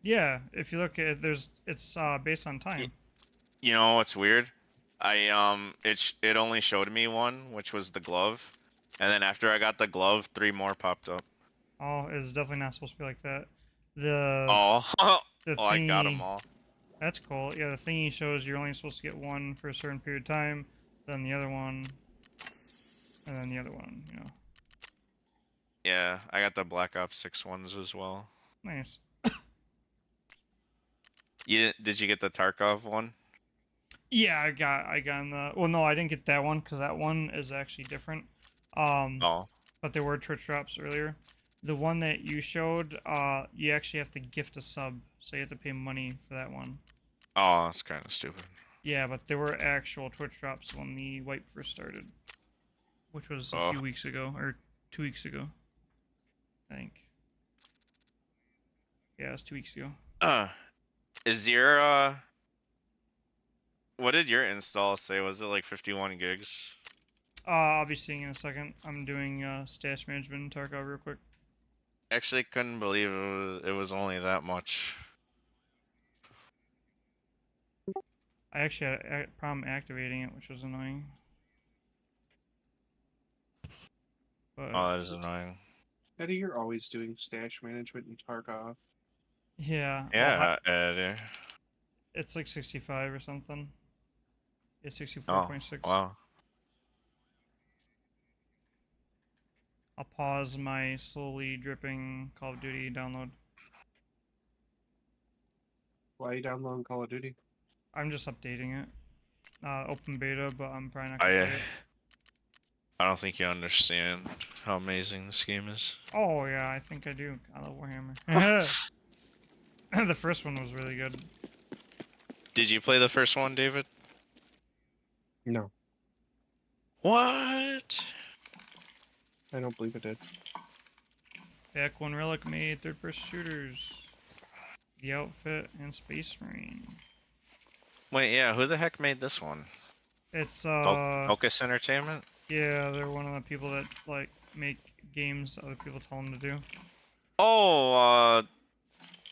Yeah, if you look at it, it's based on time. You know what's weird? It only showed me one, which was the glove, and then after I got the glove, 3 more popped up. Oh, it's definitely not supposed to be like that. The Oh, the oh, I got them thingy. all. That's cool. Yeah, the thingy shows you're only supposed to get one for a certain period of time. Then the other one and then the other one, you know. Yeah, I got the Black Ops 6 ones as well. Nice. Did you get the Tarkov one? Yeah, I got in the. Well, no, I didn't get that one because that one is actually different. Oh. But there were Twitch drops earlier. The one that you showed, you actually have to gift a sub, so you have to pay money for that one. Oh, that's kind of stupid. Yeah, but there were actual Twitch drops when the wipe first started, which was a Oh. few weeks ago, or 2 weeks ago, I think. Yeah, it was 2 weeks ago. Is your what did your install say? Was it like 51 gigs? I'll be seeing in a second. I'm doing stash management in Tarkov real quick. Actually, couldn't believe it was only that much. I actually had a problem activating it, which was annoying. But Oh, that is annoying. Eddie, you're always doing stash management in Tarkov. yeah, Yeah, Eddie. it's like 65 or something. It's Oh, 64.6. wow. I'll pause my slowly dripping Call of Duty download. Why are you downloading Call of Duty? I'm just updating it. Open beta, but I'm probably not gonna play it. I don't think you understand how amazing this game is. Oh yeah, I think I do. I love Warhammer. The first one was really good. Did you play the first one, David? No, What? I don't believe it did. Back when Relic made third-person shooters, the Outfit and Space Marine. Wait, yeah, who the heck made this one? It's Focus Entertainment? yeah, they're one of the people that like make games other people tell them to do. Oh,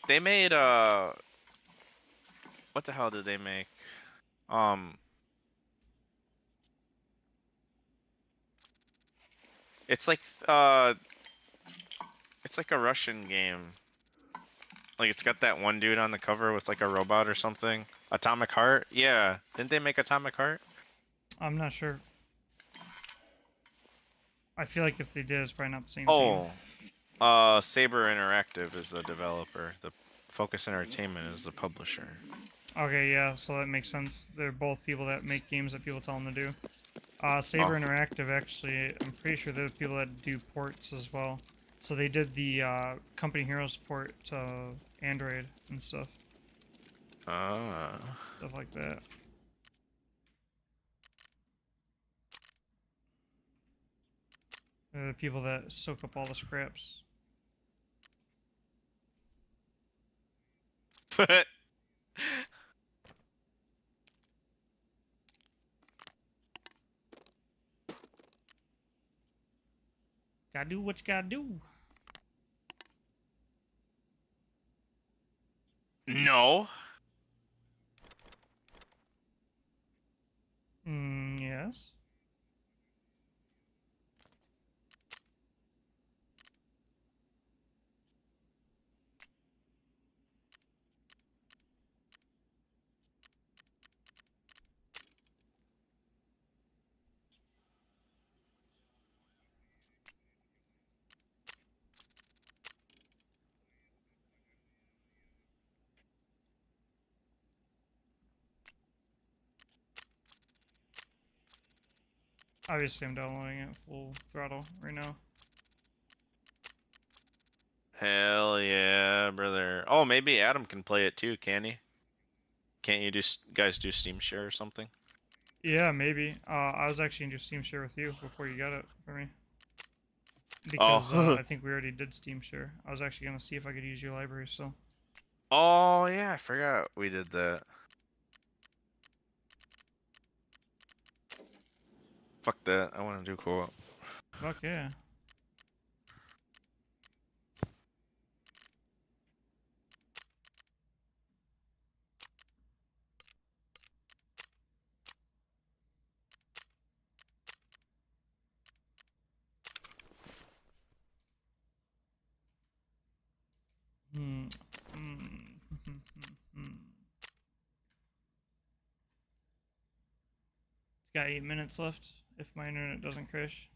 they made what the hell did they make? It's like it's like a Russian game. Like it's got that one dude on the cover with like a robot or something. Atomic Heart? Yeah. Didn't they make Atomic Heart? I'm not sure. I feel like if they did, it's probably not the same team. Oh. Saber Interactive is the developer. The Focus Entertainment is the publisher. Okay, yeah, so that makes sense. They're both people that make games that people tell them to do. Saber Interactive, actually, I'm pretty sure they're the people that do ports as well. So they did the Company Heroes port to Android and stuff. Stuff like that. They're the people that soak up all the scraps. Gotta do what you gotta do. No. Yes. Obviously, I'm downloading it full throttle right now. Hell yeah, brother. Oh, maybe Adam can play it too, can he? Can't you guys do Steam Share or something? Yeah, maybe. I was actually gonna do Steam Share with you before you got it for me. Because I think we already did Steam Share. I was actually gonna see if I could use your library still. Oh, yeah, I forgot we did that. Fuck that. I want to do co-op. Fuck yeah. Hmm. It's got 8 minutes left if my internet doesn't crash.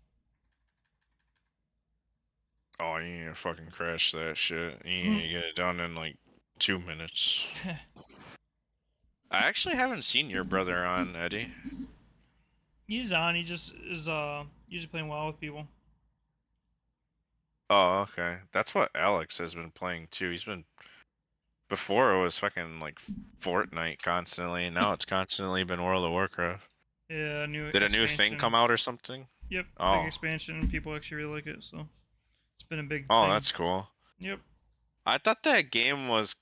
Oh, you need to fucking crash that shit. You need to get it done in like 2 minutes. I actually haven't seen your brother on, Eddie. He's on. He just is usually playing well with people. Oh, okay. That's what Alex has been playing too. He's been before it was fucking like Fortnite constantly, and now it's constantly been World of Warcraft. Yeah, new Did a expansion. new thing come out or something? Yep, Oh. big expansion. People actually really like it, so it's been a big Oh, thing. that's cool. Yep. I thought that game was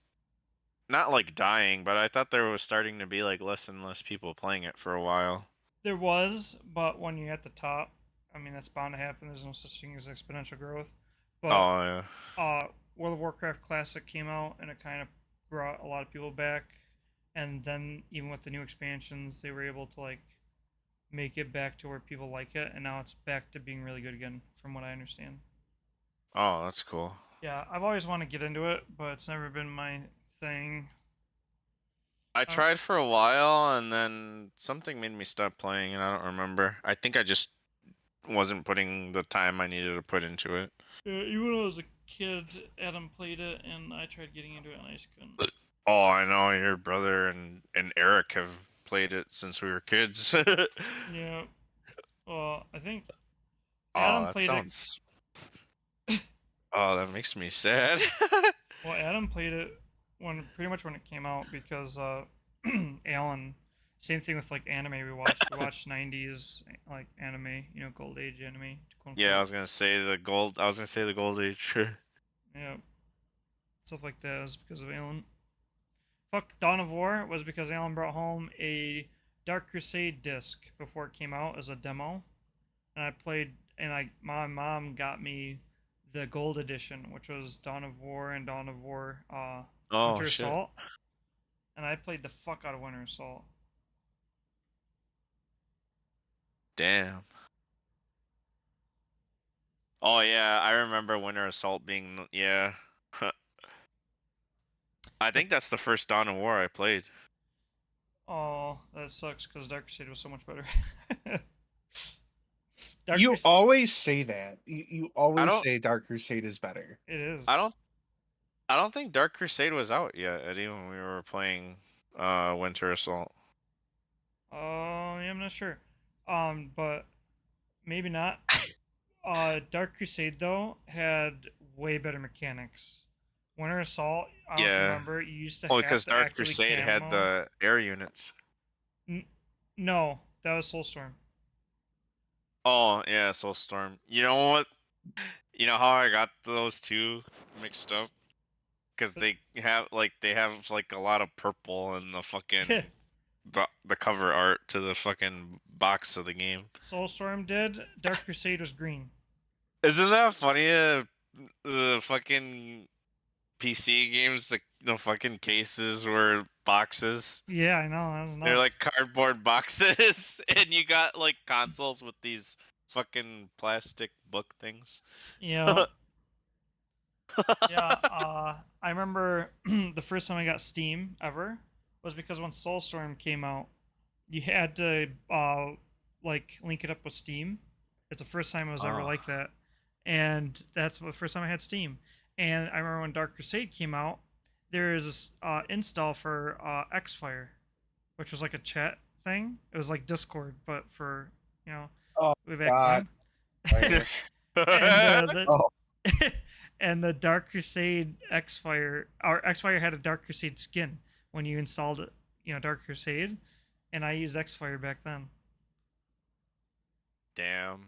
not like dying, but I thought there was starting to be like less and less people playing it for a while. There was, but when you're at the top, I mean that's bound to happen. There's no such thing as exponential growth. But Oh, yeah. World of Warcraft Classic came out, and it kind of brought a lot of people back. And then even with the new expansions, they were able to like make it back to where people like it, and now it's back to being really good again, from what I understand. Oh, that's cool. Yeah, I've always wanted to get into it, but it's never been my thing. I tried for a while, and then something made me stop playing, and I don't remember. I think I just wasn't putting the time I needed to put into it. Yeah, even when I was a kid, Adam played it, and I tried getting into it, and I just couldn't. Oh, I know your brother and Eric have played it since we were kids. Yeah. Well, I think Oh, Adam that played sounds. Oh, that makes me sad. Well, Adam played it pretty much when it came out because Alan. Same thing with like anime. We watched 90s like anime, gold age anime. Quote Yeah, I unquote. was gonna say the gold. I was gonna say the gold age. Yeah, stuff like that is because of Alan. Fuck, Dawn of War was because Alan brought home a Dark Crusade disc before it came out as a demo, and I played. And my mom got me the gold edition, which was Dawn of War and Dawn of War Oh Winter shit! Assault, and I played the fuck out of Winter Assault. Damn. Oh yeah, I remember Winter Assault being yeah. I think that's the first Dawn of War I played. Oh, that sucks because Dark Crusade was so much better. You always say that. You always don't- say Dark Crusade is better. It is. I don't think Dark Crusade was out yet, Eddie, when we were playing Winter Assault. Oh, yeah, I'm not sure. But maybe not. Dark Crusade though had way better mechanics. Winter Assault, I don't know if you Yeah. remember, you used to Oh, have because to Dark actively Crusade camo. had the air units. No, that was Soulstorm. Oh yeah, Soulstorm. You know what? You know how I got those two mixed up? Because they have like a lot of purple in the fucking the cover art to the fucking box of the game. Soulstorm did. Dark Crusade was green. Isn't that funny? The fucking PC games, the fucking cases were boxes. Yeah, I know. That was nuts. They're like cardboard boxes, and you got like consoles with these fucking plastic book things. Yeah. Yeah, I remember the first time I got Steam ever was because when Soulstorm came out, you had to like link it up with Steam. It's the first time it was ever like that, and that's the first time I had Steam. And I remember when Dark Crusade came out, there is this install for Xfire, which was like a chat thing. It was like Discord, but for Oh, way back God. when. And Oh, and the Dark Crusade Xfire, or Xfire had a Dark Crusade skin when you installed it, Dark Crusade, and I used Xfire back then. Damn.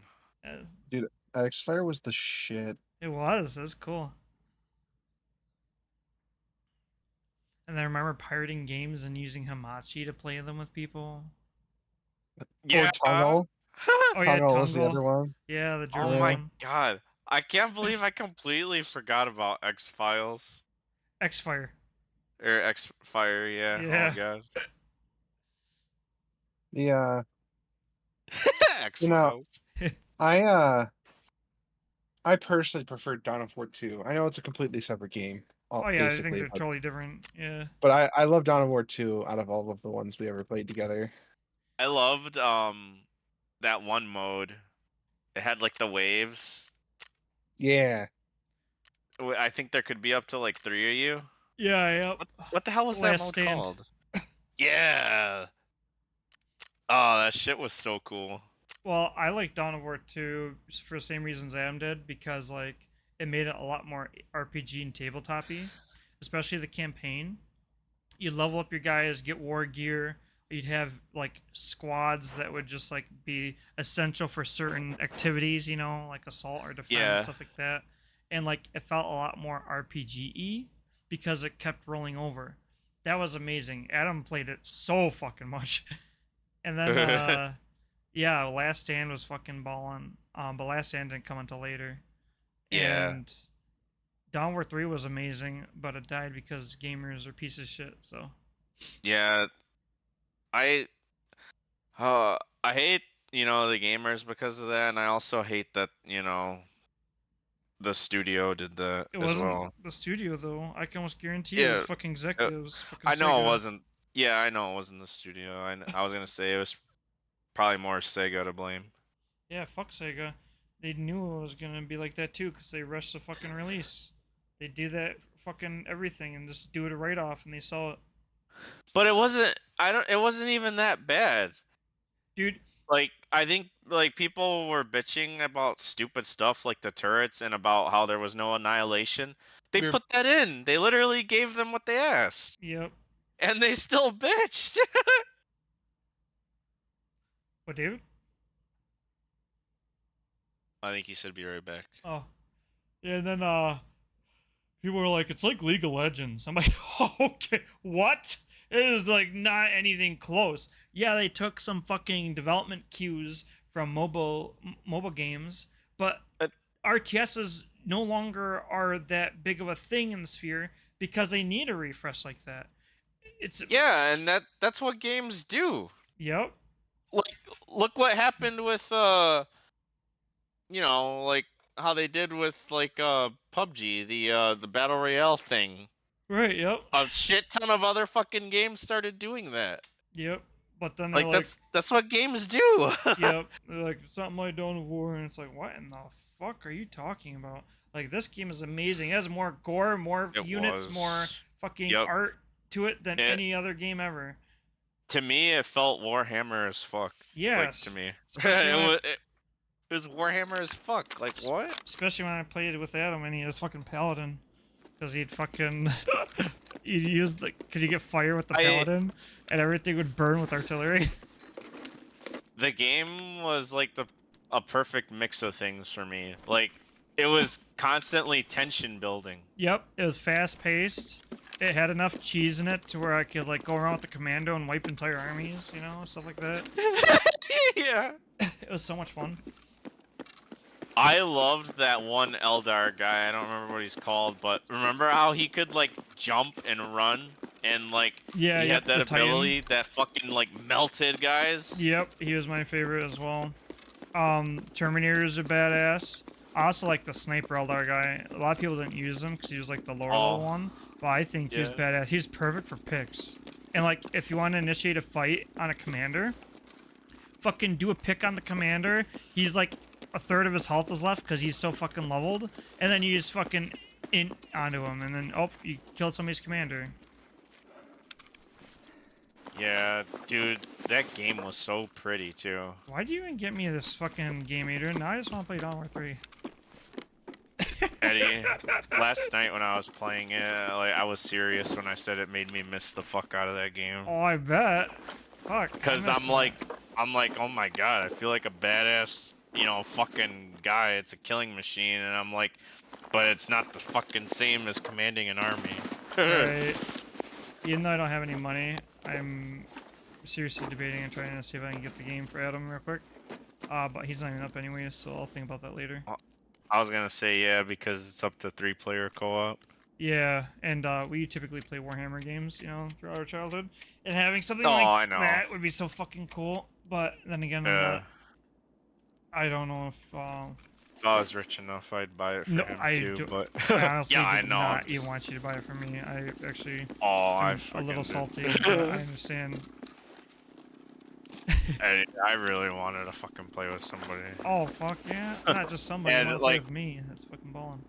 dude, Xfire was the shit. It was cool. And I remember pirating games and using Hamachi to play them with people. Yeah. Or Tunnel. Oh yeah, Tunnel was the Tungle. other one. Yeah, the Oh German my one. god. I can't believe I completely forgot about X-Files. Xfire. Or X-Fire, yeah. Yeah. Oh god. Yeah. X-Files. I personally prefer Dawn of War 2. I know it's a completely separate game. Oh yeah, I think basically, they're totally different. Yeah. but I love Dawn of War 2 out of all of the ones we ever played together. I loved that one mode. It had like the waves. Yeah. I think there could be up to like 3 of you. Yeah, yep. What the hell was that Last mode Stand. called? Yeah. Oh, that shit was so cool. Well, I like Dawn of War 2 for the same reasons Adam did, because like it made it a lot more RPG and tabletop-y, especially the campaign. You'd level up your guys, get war gear. You'd have like squads that would just like be essential for certain activities, you know, like assault or defense, Yeah. stuff like that. And like it felt a lot more RPG-y because it kept rolling over. That was amazing. Adam played it so fucking much. And then yeah, Last Stand was fucking ballin'. But Last Stand didn't come until later. Yeah. And Dawn of War 3 was amazing, but it died because gamers are pieces of shit, so. Yeah. I I hate, the gamers because of that, and I also hate that, the studio did that It as wasn't well. the studio, though. I can almost guarantee it Yeah, was fucking executives. Fucking I know it Sega. wasn't. Yeah, I know it wasn't the studio. I was gonna say it was probably more Sega to blame. Yeah, fuck Sega. They knew it was gonna be like that too, because they rushed the fucking release. They do that fucking everything and just do it right off, and they sell it. But it wasn't. It wasn't even that bad. Dude, Like, I think like people were bitching about stupid stuff like the turrets and about how there was no annihilation. They We're- put that in. They literally gave them what they asked, yep. and they still bitched. What, David? I think he said be right back. Oh. Yeah, and then, people were like, it's like League of Legends. I'm like, oh, okay, what? It is like not anything close. Yeah, they took some fucking development cues from mobile games, but RTSs no longer are that big of a thing in the sphere because they need a refresh like that. It's Yeah, and that's what games do. Yep. Like, look what happened with like how they did with like PUBG, the battle royale thing. Right. Yep. A shit ton of other fucking games started doing that. Yep. But then they're Like, like, that's what games do. yep, they're like something like Dawn of War, and it's like, what in the fuck are you talking about? Like, this game is amazing. It has more gore, more It units, more was. fucking Yep. art to it than any other game ever. To me, it felt Warhammer as fuck. Yes. Like, to me, Especially when it was Warhammer as fuck. Like, what? Especially when I played with Adam and he was fucking paladin, because he'd fucking he'd use because you get fire with the paladin, and everything would burn with artillery. The game was like a perfect mix of things for me. Like, it was constantly tension building. Yep, it was fast paced. It had enough cheese in it to where I could like go around with the commando and wipe entire armies, you know, stuff like that. Yeah. It was so much fun. I loved that one Eldar guy. I don't remember what he's called, but remember how he could like jump and run and like Yeah, he yep, had that the Titan. ability that fucking like melted guys. Yep, he was my favorite as well. Terminators are badass. I also like the sniper Eldar guy. A lot of people didn't use him because he was like the lower level one, but I think he was badass. He's perfect for picks. And like, if you want to initiate a fight on a commander, fucking do a pick on the commander. He's like a third of his health is left because he's so fucking leveled, and then you just fucking in onto him, and then you killed somebody's commander. Yeah, dude, that game was so pretty too. Why'd you even get me this fucking game, Adrian? Now I just want to play Dawn of War 3. Eddie, last night when I was playing it, like I was serious when I said it made me miss the fuck out of that game. Oh, I bet. Fuck. Because I'm like, oh my god, I feel like a badass, fucking guy. It's a killing machine, and I'm like, but it's not the fucking same as commanding an army. Right. Even though I don't have any money, I'm seriously debating and trying to see if I can get the game for Adam real quick. But he's not even up anyways, so I'll think about that later. I was gonna say yeah, because it's up to 3-player co-op. Yeah, and we typically play Warhammer games, throughout our childhood, and having something I like know. that would be so fucking cool. But then again, I don't know if. If I was rich enough, I'd buy it for him too. But I honestly yeah, I did know. not even want you to buy it for me. I actually. I'm a little did. salty. But I understand. I really wanted to fucking play with somebody. Oh fuck yeah! Not just somebody. And, Want to play with me? That's fucking balling.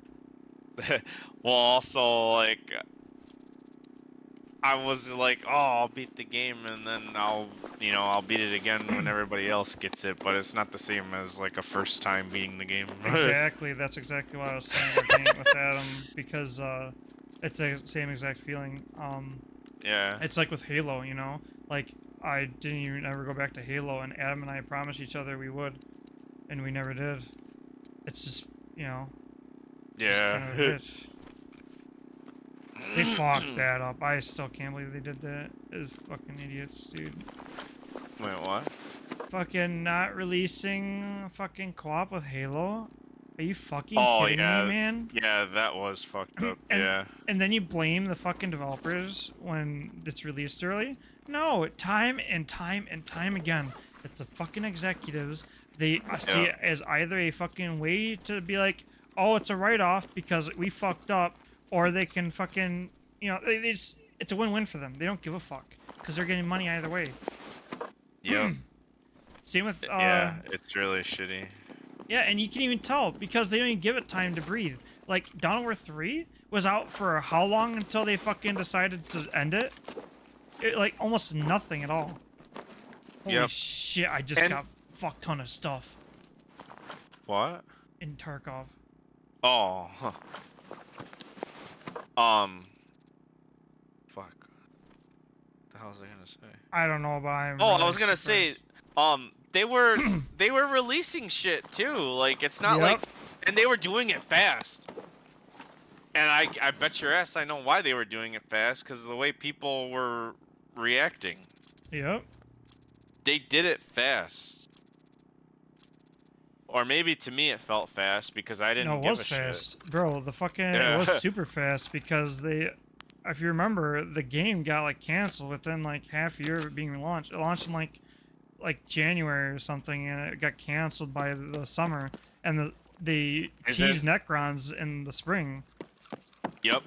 well, also like I was like, oh, I'll beat the game and then I'll beat it again when everybody else gets it, but it's not the same as like a first time beating the game. Exactly, that's exactly what I was saying about game with Adam, because it's the same exact feeling. Yeah. It's like with Halo, you know? Like, I didn't even ever go back to Halo, and Adam and I promised each other we would, and we never did. It's just, you know, just Yeah. kind of a bitch. They fucked that up. I still can't believe they did that. It's fucking idiots, dude. Wait, what? Fucking not releasing fucking co-op with Halo? Are you fucking Oh kidding yeah. me, man? Yeah, that was fucked up. And, Yeah. and then you blame the fucking developers when it's released early? No, time and time and time again. It's the fucking executives. They see it as either a fucking way to be like, oh, it's a write-off because we fucked up, or they can fucking, you know, it's a win-win for them. They don't give a fuck because they're getting money either way. Yep. Same with Yeah, it's really shitty. yeah, and you can even tell because they don't even give it time to breathe. Like Dawn of War 3 was out for how long until they fucking decided to end it? Like almost nothing at all. Holy Yep. shit! I just got fuck ton of stuff What? in Tarkov. Oh. Huh. Fuck. What the hell was I gonna say? I don't know, but I'm. Oh, really I was gonna say, surprised. they were releasing shit too. Like it's not like, and they were doing it fast. And I bet your ass I know why they were doing it fast, because of the way people were reacting. Yep. They did it fast. Or maybe to me it felt fast because I didn't No, it give was a fast, shit. bro. The fucking Yeah. it was super fast because they, if you remember, the game got like canceled within like half a year of it being launched. It launched in like January or something, and it got canceled by the summer. And the teased Necrons in the spring. Yep.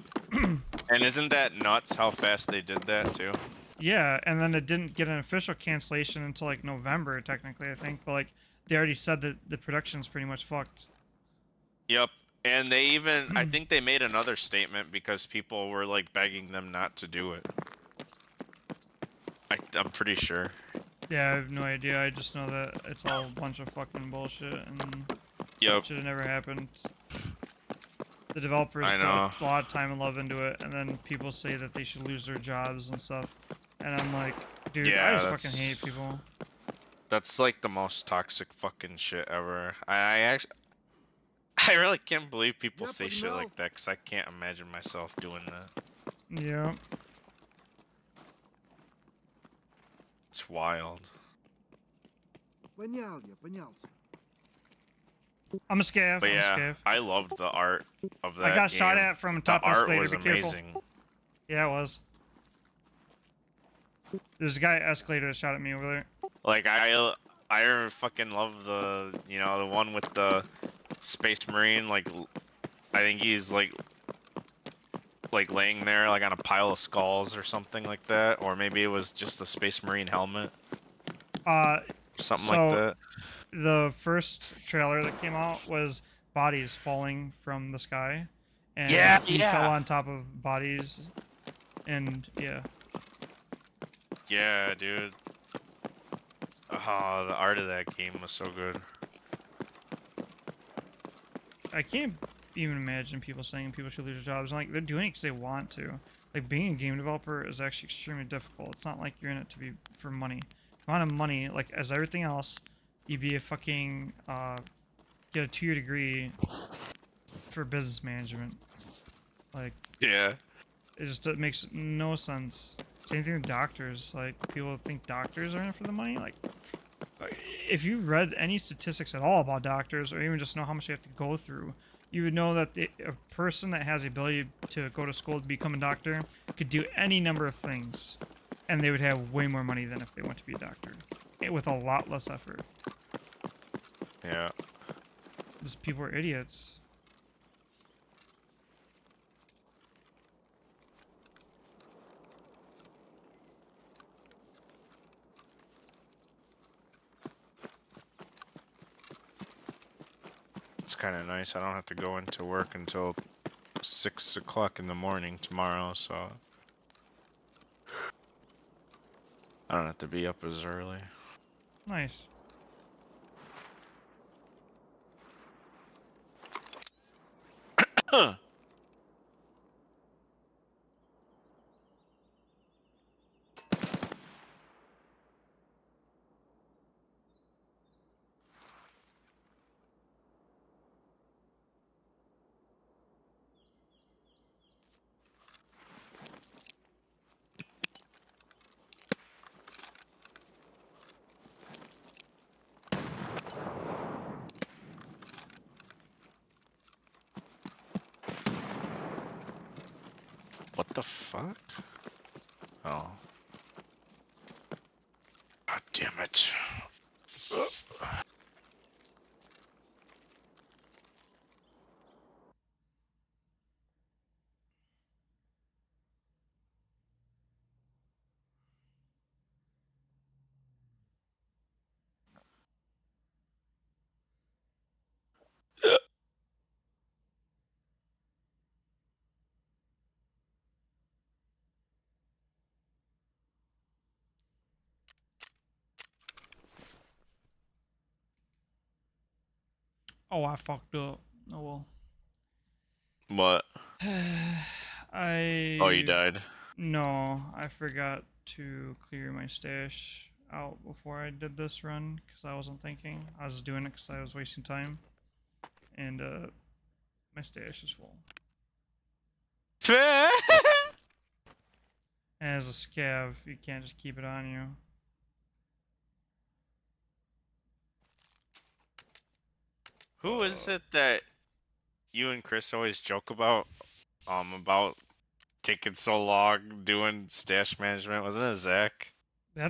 And isn't that nuts how fast they did that too? Yeah, and then it didn't get an official cancellation until like November, technically, I think. But like they already said that the production's pretty much fucked. Yep. And they even, I think they made another statement because people were like begging them not to do it. I'm pretty sure. Yeah, I have no idea. I just know that it's all a bunch of fucking bullshit and Yep. should have never happened. The developers I put know. a lot of time and love into it, and then people say that they should lose their jobs and stuff. And I'm like, dude, I Yeah, just fucking hate people. That's like the most toxic fucking shit ever. I really can't believe people say shit like that, because I can't imagine myself doing that. Yeah. It's wild. I'm a scav. But I'm a yeah, scav. I loved the art of that I got shot game. at from The top art escalator. was Be careful. amazing. Yeah, it was. There's a guy at escalator that shot at me over there. Like I fucking love the the one with the Space Marine. Like I think he's like laying there like on a pile of skulls or something like that, or maybe it was just the Space Marine helmet. Something like that. The first trailer that came out was bodies falling from the sky, and he fell on top of bodies, and yeah. Yeah, dude. Oh, the art of that game was so good. I can't even imagine people saying people should lose their jobs. Like they're doing it because they want to. Like being a game developer is actually extremely difficult. It's not like you're in it to be for money. If you want money, like as everything else, you'd be a fucking get a 2-year degree for business management. Like Yeah. it makes no sense. Same thing with doctors. Like people think doctors are in it for the money. Like if you read any statistics at all about doctors, or even just know how much they have to go through, you would know that a person that has the ability to go to school to become a doctor could do any number of things, and they would have way more money than if they went to be a doctor, with a lot less effort. Yeah. These people are idiots. It's kind of nice. I don't have to go into work until 6 o'clock in the morning tomorrow, so I don't have to be up as early. Nice. What the fuck? Oh. God damn it. Oh, I fucked up. Oh well. What? I. Oh, you died. No, I forgot to clear my stash out before I did this run because I wasn't thinking. I was doing it because I was wasting time, and my stash is full. And as a scav, you can't just keep it on you. Who is it that you and Chris always joke about taking so long doing stash management? Wasn't it Zach?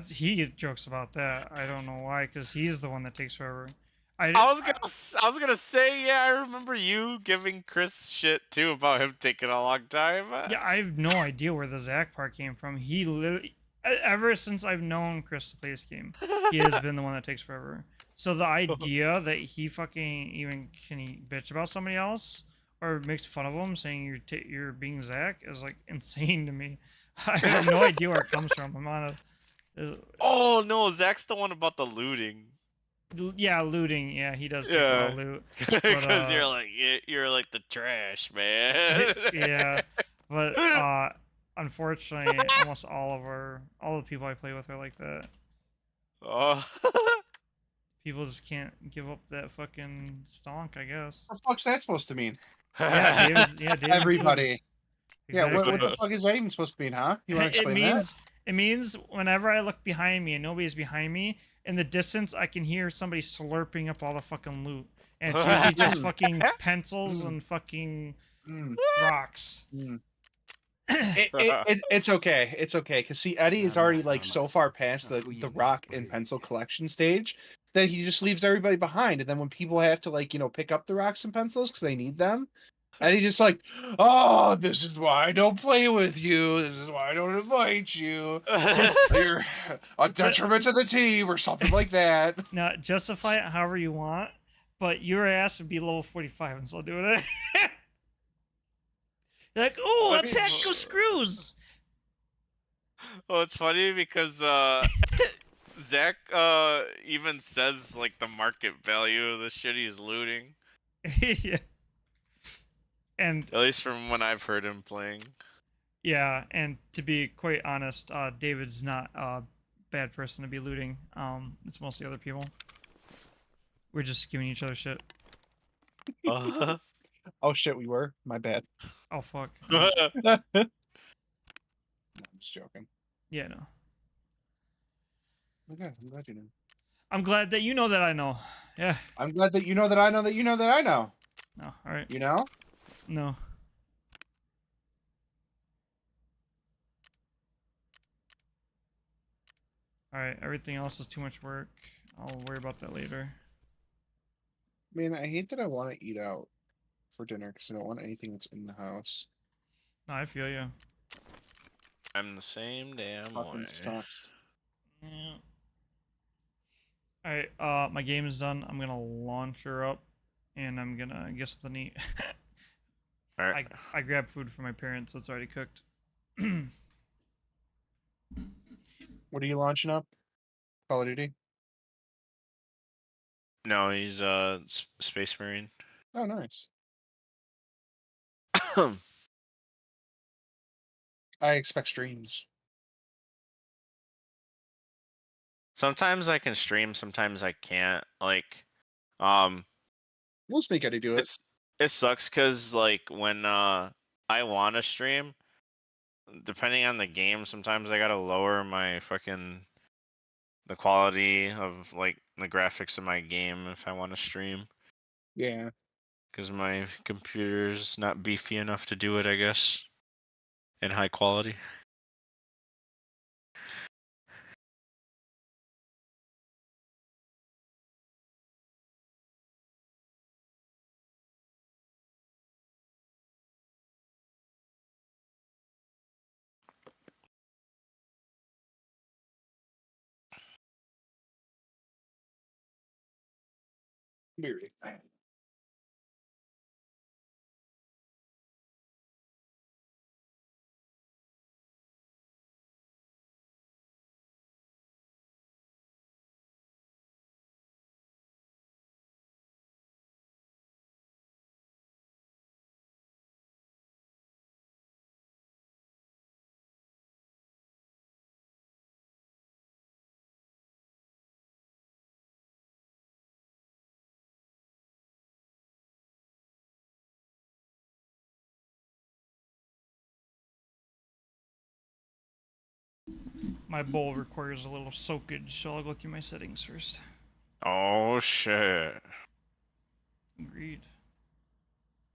He jokes about that. I don't know why, because he's the one that takes forever. I was gonna say, yeah, I remember you giving Chris shit too about him taking a long time. Yeah, I have no idea where the Zach part came from. He literally, ever since I've known Chris to play this game, he has been the one that takes forever. So the idea that he fucking even can he bitch about somebody else or makes fun of him saying you're being Zach is like insane to me. I have no idea where it comes from. I'm on a Oh no, Zach's the one about the looting. yeah, looting. Yeah, he does take a lot of loot. Because you're like the trash man. Yeah, but unfortunately, almost all the people I play with are like that. Oh. People just can't give up that fucking stonk, I guess. What the fuck's that supposed to mean? Yeah, David's included. Everybody. Yeah, Exactly. what the fuck is that even supposed to mean, huh? You want to explain that? It means whenever I look behind me and nobody's behind me, in the distance I can hear somebody slurping up all the fucking loot. And it's usually just fucking pencils and fucking Mm, rocks. mm. It's okay. It's okay. Because see, Eddie is already like so far past the rock and pencil collection stage that he just leaves everybody behind. And then when people have to like, pick up the rocks and pencils because they need them, Eddie just like, oh, this is why I don't play with you. This is why I don't invite you. You're a detriment to the team or something like that. Now, justify it however you want, but your ass would be level 45 and still doing it. You're like, oh, attack go screws. Well, it's funny because Zach even says like the market value of the shit he's looting. Yeah. And At least from when I've heard him playing. yeah, and to be quite honest, David's not a bad person to be looting. It's mostly other people. We're just giving each other shit. Oh shit, we were. My bad. Oh fuck. No, I'm just joking. Yeah, no. Okay, I'm glad you know. I'm glad that you know that I know. Yeah. I'm glad that you know that I know that you know that I know. No, all right. You know? No. All right. Everything else is too much work. I'll worry about that later. Man, I hate that I want to eat out for dinner because I don't want anything that's in the house. No, I feel you. I'm the same damn Fucking way. sucks. Yeah. All right. My game is done. I'm gonna launch her up, and I'm gonna get something to eat. Alright. I grabbed food for my parents, so it's already cooked. What are you launching up? Call of Duty? No, he's Space Marine. Oh, nice. I expect streams. Sometimes I can stream, sometimes I can't. Like, We'll just make Eddie do it. it sucks because like when I want to stream, depending on the game, sometimes I gotta lower my fucking the quality of like the graphics of my game if I want to stream Yeah. because my computer's not beefy enough to do it, I guess, in high quality. Be right back. My bowl requires a little soakage, so I'll go through my settings first. Oh shit. Agreed.